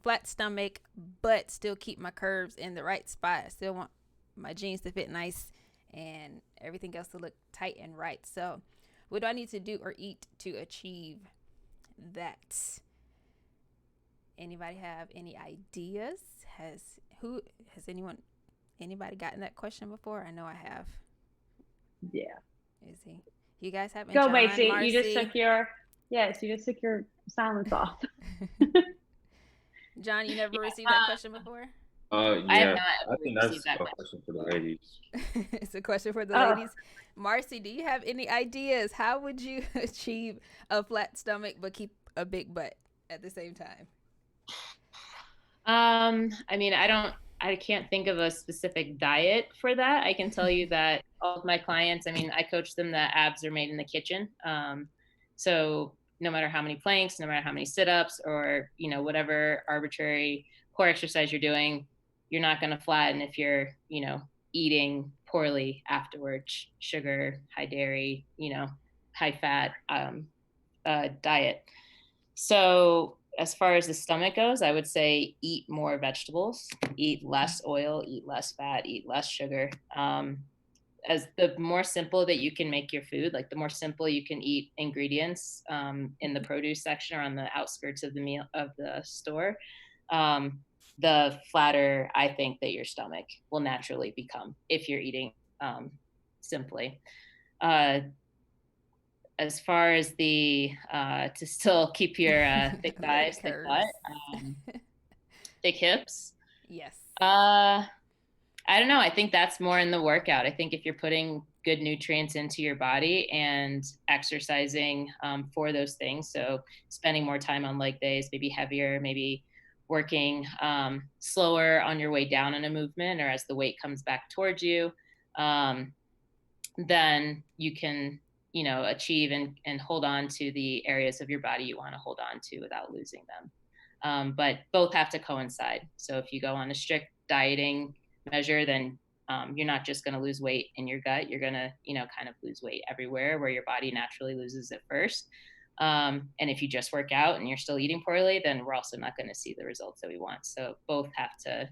flat stomach, but still keep my curves in the right spot? I still want my jeans to fit nice and everything else to look tight and right. So what do I need to do or eat to achieve that? Anybody have any ideas? Anybody gotten that question before? I know I have. Yeah. Is he? You guys haven't? Go, John, Macy. Marci? You just took your silence off. John, you never received that question before? Yeah, I have I not think that's received that a question for the ladies. It's a question for the ladies. Marci, do you have any ideas? How would you achieve a flat stomach but keep a big butt at the same time? I mean, I can't think of a specific diet for that. I can tell you that all of my clients, I mean, I coach them that abs are made in the kitchen. So no matter how many planks, no matter how many sit-ups, or, whatever arbitrary core exercise you're doing, you're not going to flatten if you're, eating poorly afterwards, sugar, high dairy, high fat diet. So as far as the stomach goes, I would say eat more vegetables, eat less oil, eat less fat, eat less sugar. As the more simple that you can make your food, like the more simple you can eat ingredients in the produce section or on the outskirts of the store, the flatter I think that your stomach will naturally become if you're eating simply. As far as the to still keep your thick thighs, thick butt, thick hips. Yes. I don't know. I think that's more in the workout. I think if you're putting good nutrients into your body and exercising for those things, so spending more time on leg days, maybe heavier, maybe working slower on your way down in a movement or as the weight comes back towards you, then you can achieve and hold on to the areas of your body you want to hold on to without losing them. But both have to coincide. So if you go on a strict dieting measure, then you're not just going to lose weight in your gut. You're going to, kind of lose weight everywhere where your body naturally loses it first. And if you just work out and you're still eating poorly, then we're also not going to see the results that we want. So both have to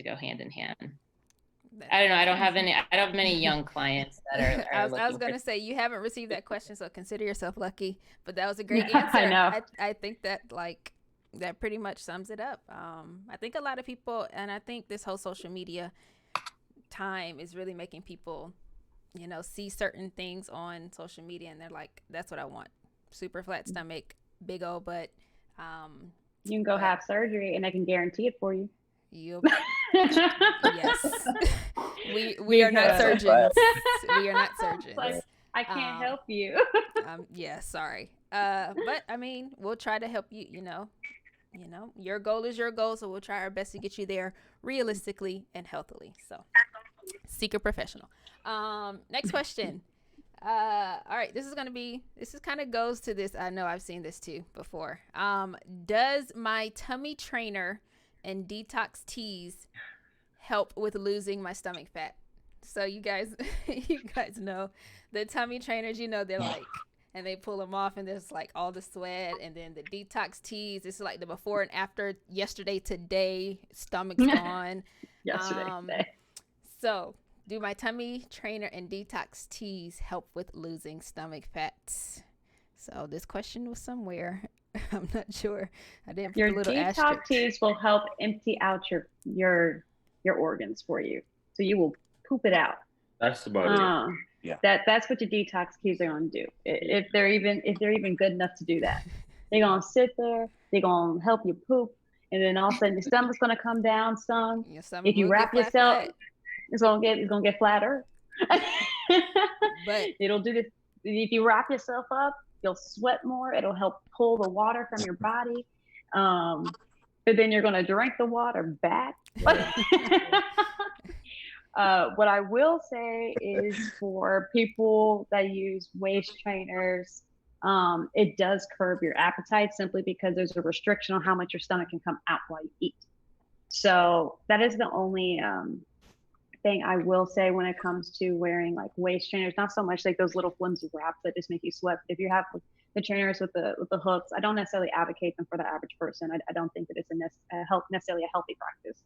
go hand in hand. I don't know. I don't have many young clients that are I was going to say, you haven't received that question, so consider yourself lucky, but that was a great answer. I know. I think that that pretty much sums it up. I think a lot of people, and I think this whole social media time is really making people, see certain things on social media and they're like, that's what I want. Super flat stomach, big old butt. You can go have surgery and I can guarantee it for you. Yes. We are not surgeons. We are not surgeons. Like, I can't help you. Yeah, sorry. But I mean, we'll try to help you, your goal is your goal, so we'll try our best to get you there realistically and healthily. So seek a professional. Next question. All right, this is kind of goes to this. I know I've seen this too before. Does my tummy trainer and detox teas help with losing my stomach fat? So you guys know the tummy trainers, they're like, and they pull them off and there's like all the sweat, and then the detox teas, it's like the before and after, yesterday, today, stomach's gone. Today. So do my tummy trainer and detox teas help with losing stomach fat? So this question was somewhere. I'm not sure. I didn't put your a little detox asterisk. teas will help empty out your organs for you, so you will poop it out. That's about it. Yeah. That's what your detox teas are gonna do. If they're even good enough to do that, they're gonna sit there. They're gonna help you poop, and then all of a sudden your stomach's gonna come down some. If you wrap yourself, it's gonna get flatter. But it'll do this. If you wrap yourself up, you'll sweat more. It'll help pull the water from your body. but then you're going to drink the water back. What I will say is for people that use waist trainers, it does curb your appetite simply because there's a restriction on how much your stomach can come out while you eat. So that is the only thing I will say when it comes to wearing like waist trainers. Not so much like those little flimsy wraps that just make you sweat. If you have the trainers with the hooks, I don't necessarily advocate them for the average person. I don't think that it's necessarily a healthy practice.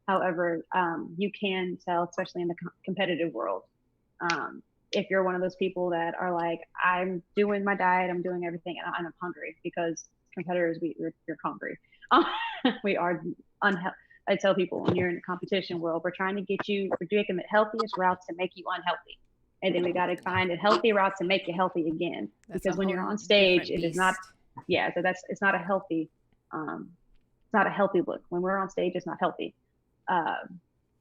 However, you can tell, especially in the competitive world, if you're one of those people that are like, I'm doing my diet, I'm doing everything, and I'm hungry, because competitors, you're hungry. We are unhealthy. I tell people, when you're in the competition world, we're trying to get you, we're doing the healthiest routes to make you unhealthy. And then we got to find a healthy route to make you healthy again. Because when you're on stage, it is not, so it's not a healthy, it's not a healthy look. When we're on stage, it's not healthy.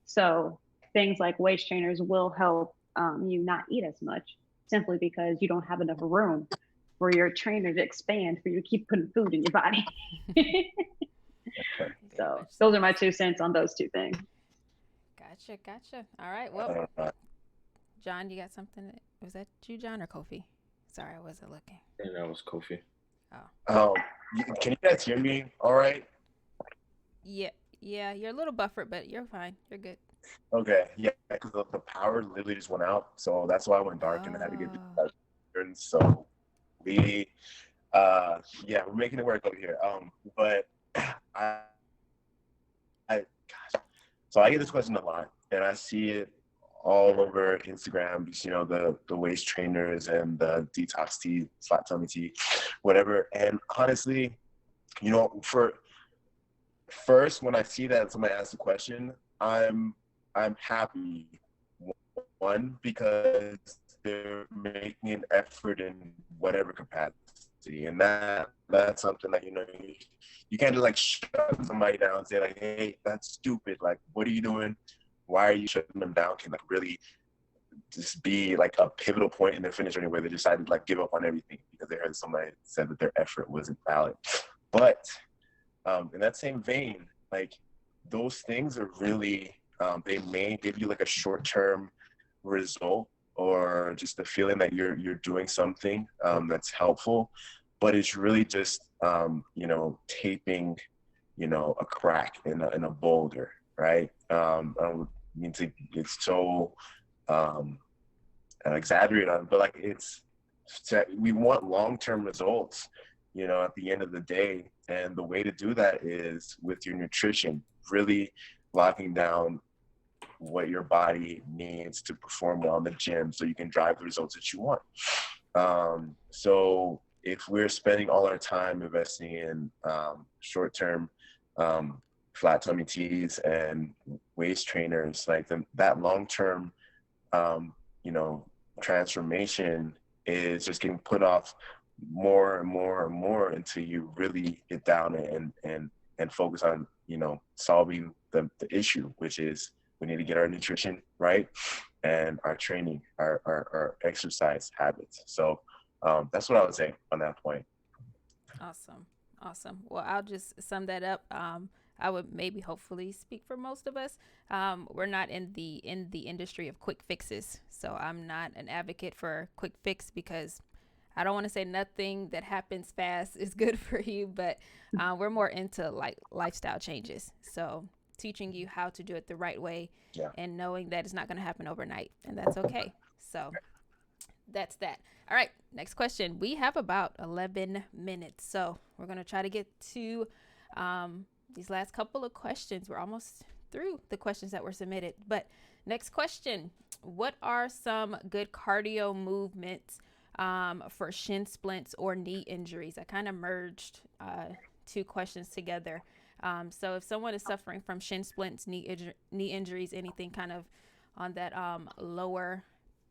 So things like waist trainers will help you not eat as much, simply because you don't have enough room for your trainer to expand for you to keep putting food in your body. So those are my 2 cents on those 2 things. Gotcha. All right. Well, John, you got something? Was that you, John, or Kofi? Sorry, I wasn't looking. Yeah, that was Kofi. Oh. Can you guys hear me all right? Yeah, you're a little buffered, but you're fine. You're good. Okay, yeah, because the power literally just went out, so that's why I went dark and I had to get and so we we're making it work over here. But so I get this question a lot, and I see it all over Instagram, you know, the waist trainers and the detox tea, flat tummy tea, whatever. And honestly, you know, when I see that somebody asks a question, I'm happy. One, because they're making an effort in whatever capacity, and that's something that, you know, you can't just like shut somebody down and say like, hey, that's stupid. Like, what are you doing? Why are you shutting them down? Can like really just be like a pivotal point in their fitness journey where they decided to like give up on everything because they heard somebody said that their effort wasn't valid. But in that same vein, like those things are really, they may give you like a short-term result or just the feeling that you're doing something that's helpful, but it's really just you know, taping, you know, a crack in a boulder, right? I don't mean to, it's so exaggerated on it, but like we want long-term results, you know, at the end of the day, and the way to do that is with your nutrition, really locking down what your body needs to perform well in the gym so you can drive the results that you want. So if we're spending all our time investing in short-term flat tummy teas and waist trainers, like that long-term, you know, transformation is just getting put off more and more and more until you really get down and focus on, you know, solving the issue, which is we need to get our nutrition right and our training, our exercise habits. So that's what I would say on that point. Awesome. Well, I'll just sum that up. I would maybe hopefully speak for most of us. We're not in the industry of quick fixes. So I'm not an advocate for quick fix, because I don't want to say nothing that happens fast is good for you, but we're more into like lifestyle changes. So teaching you how to do it the right way, and knowing that it's not going to happen overnight, and that's okay. So that's that. All right, next question. We have about 11 minutes, so we're going to try to get to these last couple of questions. We're almost through the questions that were submitted, but next question: what are some good cardio movements for shin splints or knee injuries? I kind of merged 2 questions together. So if someone is suffering from shin splints, knee injuries, anything kind of on that lower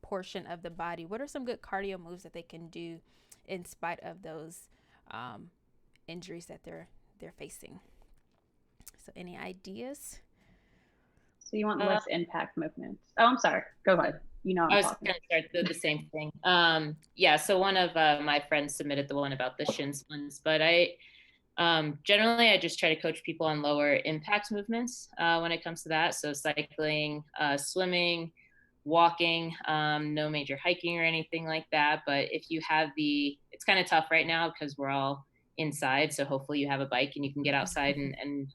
portion of the body, what are some good cardio moves that they can do in spite of those injuries that they're facing? So any ideas? So you want less impact movements? Oh, I'm sorry. Go ahead. You know, I was going to start the same thing. So one of my friends submitted the one about the shin splints, but Generally, I just try to coach people on lower impact movements when it comes to that. So cycling, swimming, walking, no major hiking or anything like that. But if you have it's kind of tough right now because we're all inside. So hopefully you have a bike and you can get outside and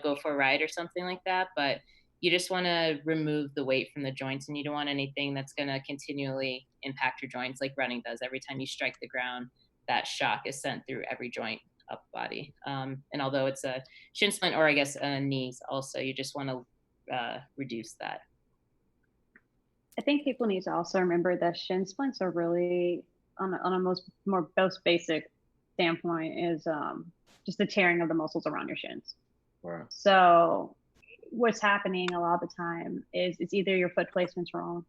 go for a ride or something like that. But you just want to remove the weight from the joints, and you don't want anything that's going to continually impact your joints like running does. Every time you strike the ground, that shock is sent through every joint up body. And although it's a shin splint, or I guess knees also, you just want to reduce that. I think people need to also remember that shin splints are really on a most basic standpoint is just the tearing of the muscles around your shins. Right. So what's happening a lot of the time is it's either your foot placement's wrong,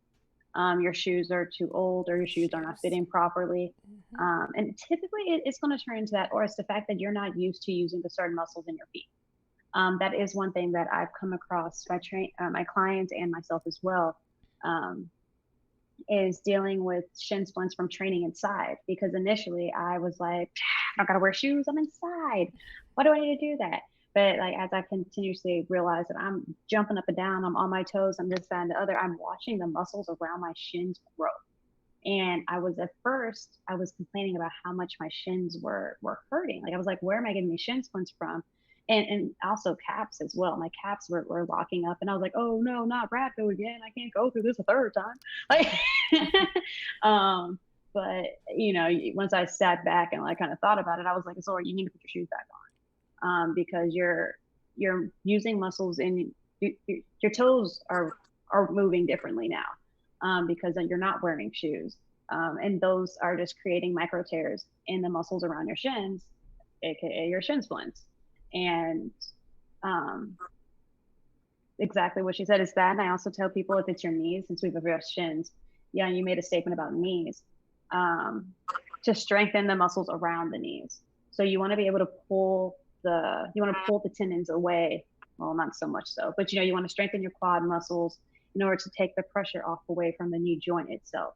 your shoes are too old, or your shoes are not fitting properly. And typically it's going to turn into that, or it's the fact that you're not used to using the certain muscles in your feet. That is one thing that I've come across my clients and myself as well, is dealing with shin splints from training inside. Because initially I was like, I gotta wear shoes, I'm inside. Why do I need to do that? But like, as I continuously realize that I'm jumping up and down, I'm on my toes, I'm this, that, and the other, I'm watching the muscles around my shins grow. And I was complaining about how much my shins were hurting. Like I was like, where am I getting these shin splints from? And also caps as well. My caps were locking up, and I was like, oh no, not rhabdo again. I can't go through this a third time. Like, but once I sat back and like kind of thought about it, I was like, Isaure, you need to put your shoes back on, because you're using muscles in your toes are moving differently now, because you're not wearing shoes, and those are just creating micro tears in the muscles around your shins, aka your shin splints. And exactly what she said is that. And I also tell people, if it's your knees, since we've addressed shins, you made a statement about knees, to strengthen the muscles around the knees. So you want to be able to pull the tendons away. Well, not so much so, but you want to strengthen your quad muscles in order to take the pressure off away from the knee joint itself.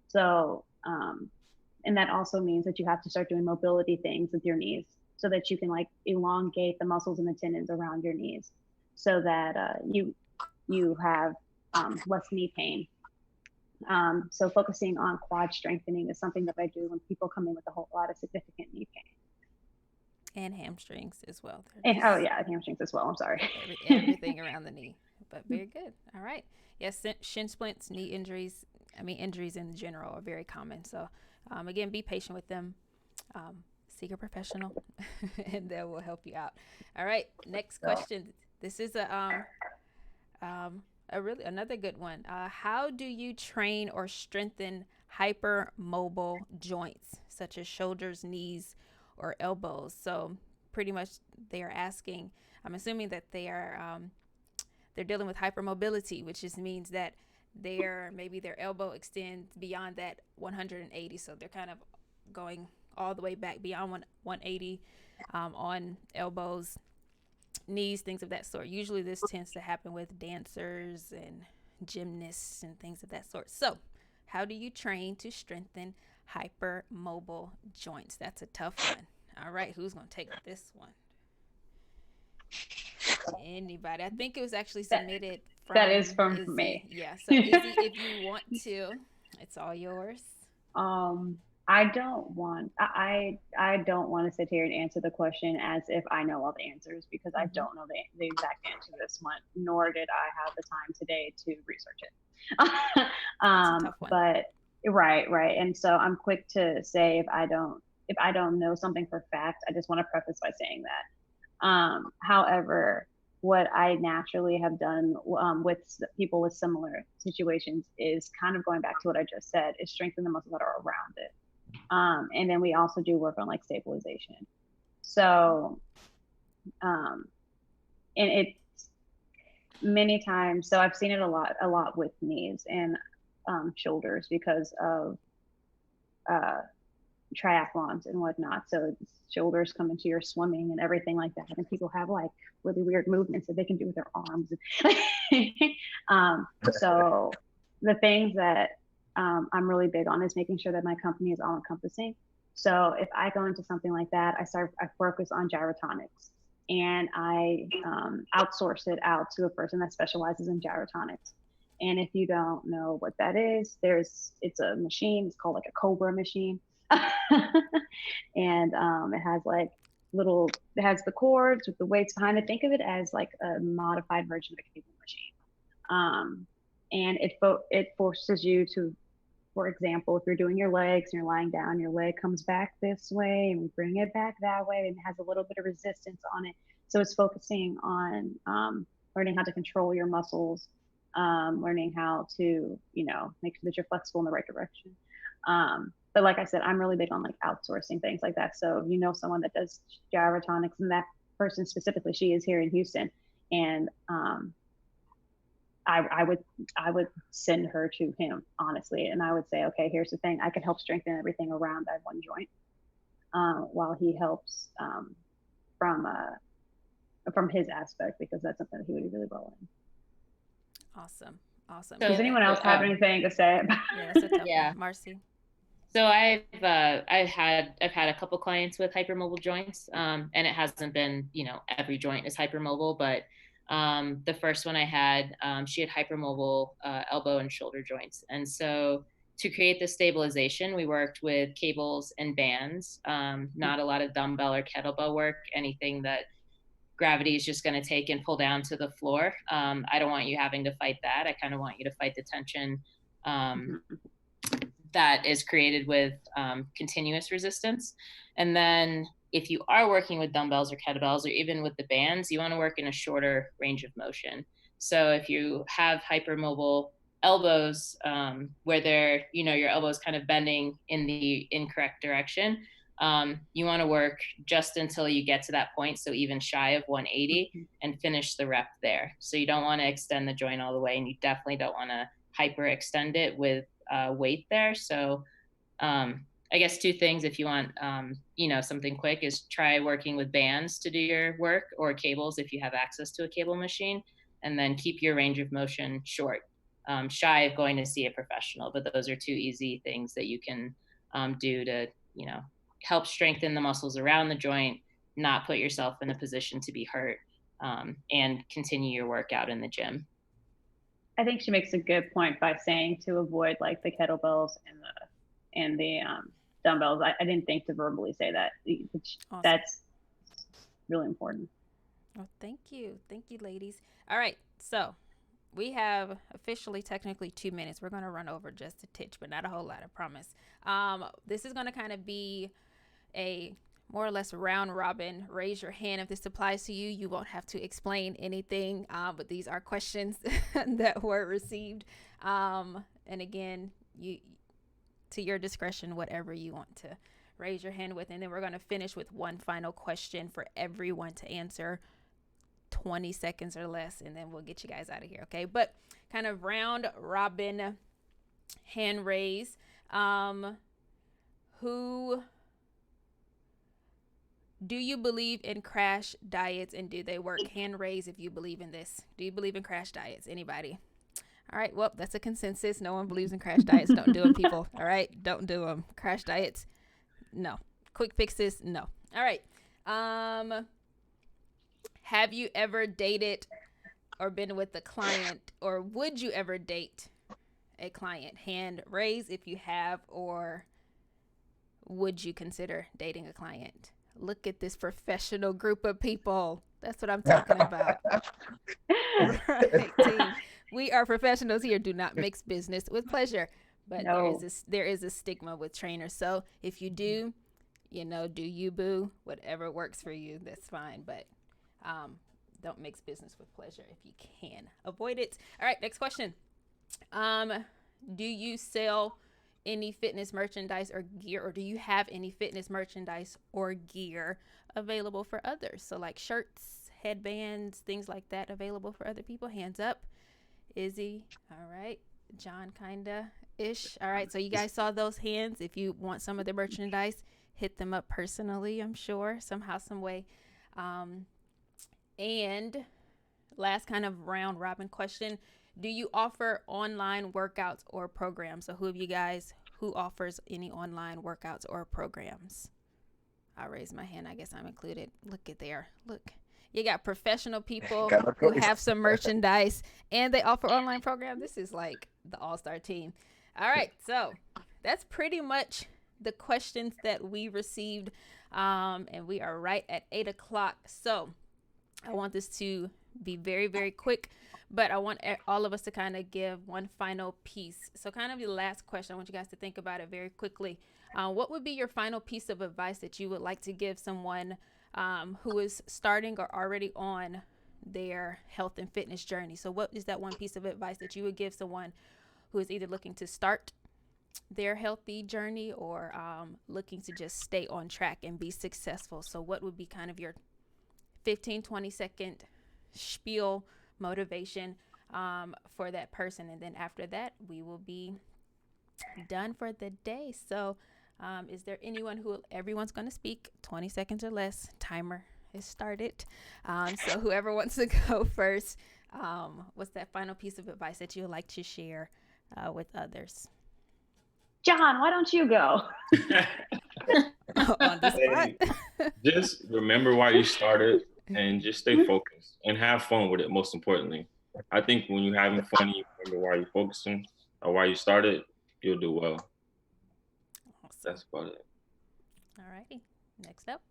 So, and that also means that you have to start doing mobility things with your knees, so that you can like elongate the muscles and the tendons around your knees, so that you have less knee pain. So focusing on quad strengthening is something that I do when people come in with a whole lot of significant knee pain. And hamstrings as well. And, hamstrings as well. I'm sorry. Everything around the knee. But very good. All right. Yes, shin splints, knee injuries. Injuries in general are very common. So again, be patient with them. Seek a professional and they will help you out. All right, next question. This is another good one. How do you train or strengthen hypermobile joints such as shoulders, knees, or elbows? So pretty much they are asking, I'm assuming that they are they're dealing with hypermobility, which just means that maybe their elbow extends beyond that 180, so they're kind of going all the way back beyond 180 on elbows, knees, things of that sort. Usually this tends to happen with dancers and gymnasts and things of that sort. So how do you train to strengthen hypermobile joints? That's a tough one. All right, who's going to take this one? Anybody? I think it was actually submitted that is from Izzy. me. Yeah, so Izzy, if you want to, it's all yours. I don't want to sit here and answer the question as if I know all the answers, because I don't know the exact answer to this one, nor did I have the time today to research it. But right. And so I'm quick to say if I don't know something for fact, I just want to preface by saying that. However, what I naturally have done with people with similar situations is kind of going back to what I just said, is strengthen the muscles that are around it. And then we also do work on like stabilization. So, and it's many times, so I've seen it a lot with knees and shoulders because of triathlons and whatnot. So shoulders come into your swimming and everything like that. And people have like really weird movements that they can do with their arms. So the things that I'm really big on is making sure that my company is all encompassing. So if I go into something like that, I focus on gyrotonics, and I outsource it out to a person that specializes in gyrotonics. And if you don't know what that is, it's a machine. It's called like a Cobra machine, and it has like it has the cords with the weights behind it. Think of it as like a modified version of a cable machine. And it forces you to, for example, if you're doing your legs and you're lying down, your leg comes back this way and we bring it back that way, and it has a little bit of resistance on it. So it's focusing on learning how to control your muscles, learning how to, make sure that you're flexible in the right direction. But like I said, I'm really big on like outsourcing things like that. So someone that does gyrotonics, and that person specifically, she is here in Houston, and I would send her to him, honestly, and I would say, okay, here's the thing, I can help strengthen everything around that one joint, while he helps from his aspect, because that's something that he would do really well in. Awesome. Does anyone else have anything to say about Yeah, that's a tough one. Marci. So I've had a couple clients with hypermobile joints, and it hasn't been, every joint is hypermobile, but the first one I had, she had hypermobile elbow and shoulder joints. And so to create the stabilization, we worked with cables and bands, not a lot of dumbbell or kettlebell work, anything that gravity is just going to take and pull down to the floor. I don't want you having to fight that. I kind of want you to fight the tension that is created with continuous resistance. And then if you are working with dumbbells or kettlebells, or even with the bands, you want to work in a shorter range of motion. So if you have hypermobile elbows, where they're, your elbows kind of bending in the incorrect direction, you want to work just until you get to that point, so even shy of 180, and finish the rep there. So you don't want to extend the joint all the way, and you definitely don't want to hyperextend it with weight there. So I guess two things, if you want something quick, is try working with bands to do your work, or cables if you have access to a cable machine, and then keep your range of motion short, shy of going to see a professional. But those are two easy things that you can do to help strengthen the muscles around the joint, not put yourself in a position to be hurt, and continue your workout in the gym. I think she makes a good point by saying to avoid like the kettlebells and the dumbbells. I didn't think to verbally say that. Awesome. That's really important. Well, thank you, ladies. All right, so we have officially technically 2 minutes. We're going to run over just a titch, but not a whole lot, I promise. This is going to kind of be a more or less round robin. Raise your hand if this applies to you. You won't have to explain anything, but these are questions that were received. And again, to your discretion, whatever you want to raise your hand with. And then we're going to finish with one final question for everyone to answer, 20 seconds or less, and then we'll get you guys out of here. Okay. But kind of round robin hand raise. Who do you believe in crash diets, and do they work? Hand raise if you believe in this. Do you believe in crash diets? Anybody? All right. Well, that's a consensus. No one believes in crash diets. Don't do them, people. All right. Don't do them. Crash diets. No. Quick fixes. No. All right. Have you ever dated or been with a client, or would you ever date a client? Hand raise if you have, or would you consider dating a client? Look at this professional group of people. That's what I'm talking about. Right, team. We are professionals here. Do not mix business with pleasure. But no. there is a stigma with trainers. So if you do, do you, boo? Whatever works for you, that's fine. But don't mix business with pleasure if you can avoid it. All right, next question. Do you sell any fitness merchandise or gear, or do you have any fitness merchandise or gear available for others? So like shirts, headbands, things like that available for other people? Hands up. Izzy. All right. John, kinda ish. All right. So you guys saw those hands. If you want some of the merchandise, hit them up personally, I'm sure, somehow, some way. And last kind of round robin question. Do you offer online workouts or programs? So who of you guys who offers any online workouts or programs? I'll raise my hand. I guess I'm included. Look at there. Look. You got professional people who have some merchandise and they offer online programs. This is like the all-star team. All right. So that's pretty much the questions that we received. And we are right at 8 o'clock. So I want this to be very, very quick, but I want all of us to kind of give one final piece. So kind of the last question, I want you guys to think about it very quickly. What would be your final piece of advice that you would like to give someone who is starting or already on their health and fitness journey? So what is that one piece of advice that you would give someone who is either looking to start their healthy journey or looking to just stay on track and be successful? So what would be kind of your 15-20 second spiel motivation for that person? And then after that, we will be done for the day. So is there anyone everyone's going to speak 20 seconds or less? Timer is started. So whoever wants to go first, what's that final piece of advice that you would like to share with others? John, why don't you go? On the spot. Just remember why you started and just stay focused and have fun with it, most importantly. I think when you're having fun and you remember why you're focusing or why you started, you'll do well. Awesome. That's about it. All righty. Next up.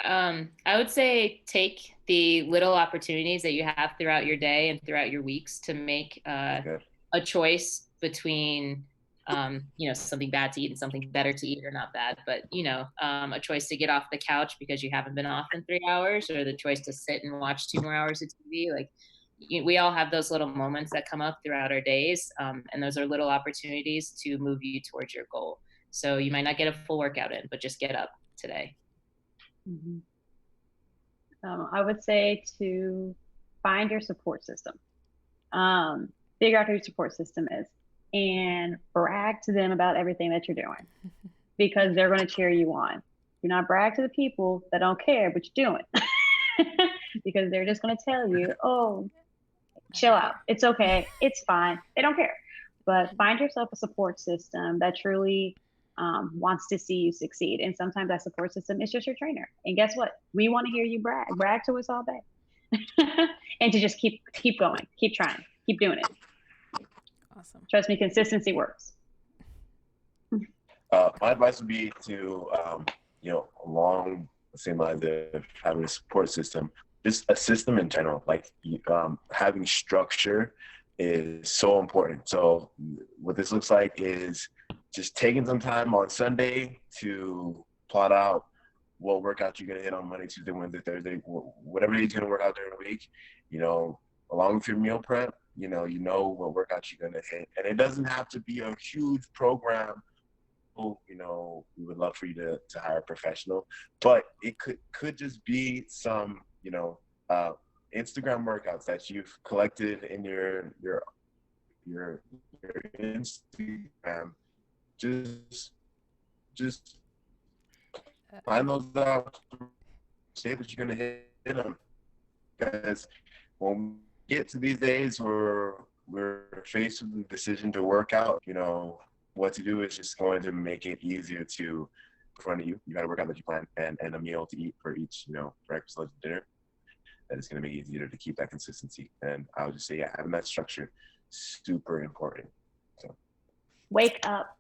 I would say take the little opportunities that you have throughout your day and throughout your weeks to make a choice between something bad to eat and something better to eat, or not bad, but a choice to get off the couch because you haven't been off in 3 hours, or the choice to sit and watch 2 more hours of TV. Like we all have those little moments that come up throughout our days, and those are little opportunities to move you towards your goal. So you might not get a full workout in, but just get up today. Mm-hmm. I would say to find your support system. Figure out who your support system is and brag to them about everything that you're doing, because they're going to cheer you on. Do not brag to the people that don't care what you're doing, because they're just going to tell you, oh, chill out. It's okay. It's fine. They don't care. But find yourself a support system that truly wants to see you succeed. And sometimes that support system is just your trainer. And guess what? We want to hear you brag. Brag to us all day. And to just keep going, keep trying, keep doing it. Awesome. Trust me, consistency works. My advice would be to, along the same lines of having a support system, just a system in general, like having structure is so important. So what this looks like is just taking some time on Sunday to plot out what workout you're going to hit on Monday, Tuesday, Wednesday, Thursday, whatever you're going to work out during the week, along with your meal prep, you know what workout you're going to hit. And it doesn't have to be a huge program. We would love for you to hire a professional, but it could just be some, Instagram workouts that you've collected in your Instagram. Just find those out, say that you're gonna hit them, because when we get to these days where we're faced with the decision to work out, what to do is just going to make it easier to in front of you. You got to work out that you plan and a meal to eat for each, breakfast, lunch, dinner. That is going to make it easier to keep that consistency. And I would just say, having that structure, super important. So, wake up.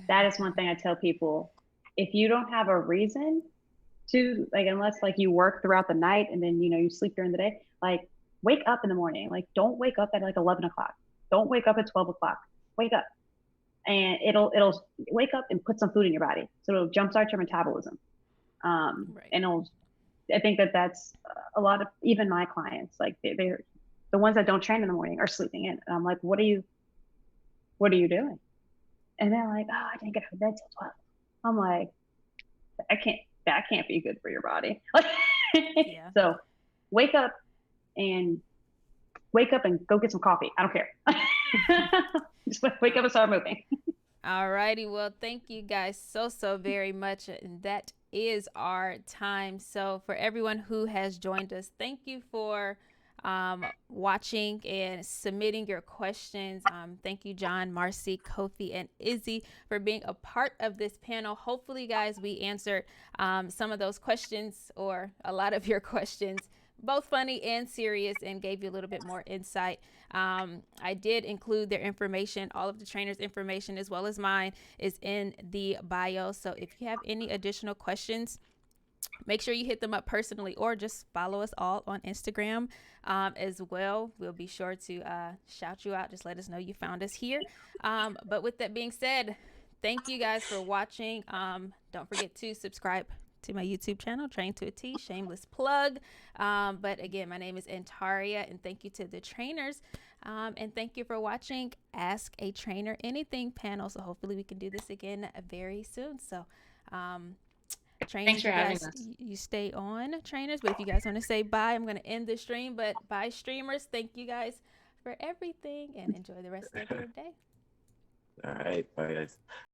That is one thing I tell people. If you don't have a reason to, unless you work throughout the night and then, you sleep during the day, wake up in the morning. Don't wake up at 11 o'clock. Don't wake up at 12 o'clock. Wake up. And it'll wake up and put some food in your body. So it'll jumpstart your metabolism. Right. And I think that's a lot of, even my clients, they're the ones that don't train in the morning are sleeping in. And I'm like, what are you doing? And they're like, oh, I didn't get out of bed till 12. I'm like, that can't be good for your body. Yeah. So wake up and go get some coffee. I don't care. Just wake up and start moving. All righty. Well, thank you guys so very much. And that is our time. So for everyone who has joined us, thank you for watching and submitting your questions. Thank you, Jon, Marci, Kofi, and Izzy for being a part of this panel. Hopefully, guys, we answered some of those questions, or a lot of your questions, both funny and serious, and gave you a little bit more insight. I did include their information. All of the trainers' information, as well as mine, is in the bio. So if you have any additional questions, make sure you hit them up personally, or just follow us all on Instagram as well. We'll be sure to shout you out. Just let us know you found us here. But with that being said, thank you guys for watching. Don't forget to subscribe to my YouTube channel, Train to a T, shameless plug. But again, my name is An-Taria, and thank you to the trainers. And thank you for watching Ask a Trainer Anything panel. So hopefully we can do this again very soon. So trainers, thanks for having us. You stay on, trainers. But if you guys want to say bye, I'm going to end the stream. But bye, streamers. Thank you guys for everything, and enjoy the rest of your day. All right. Bye, guys.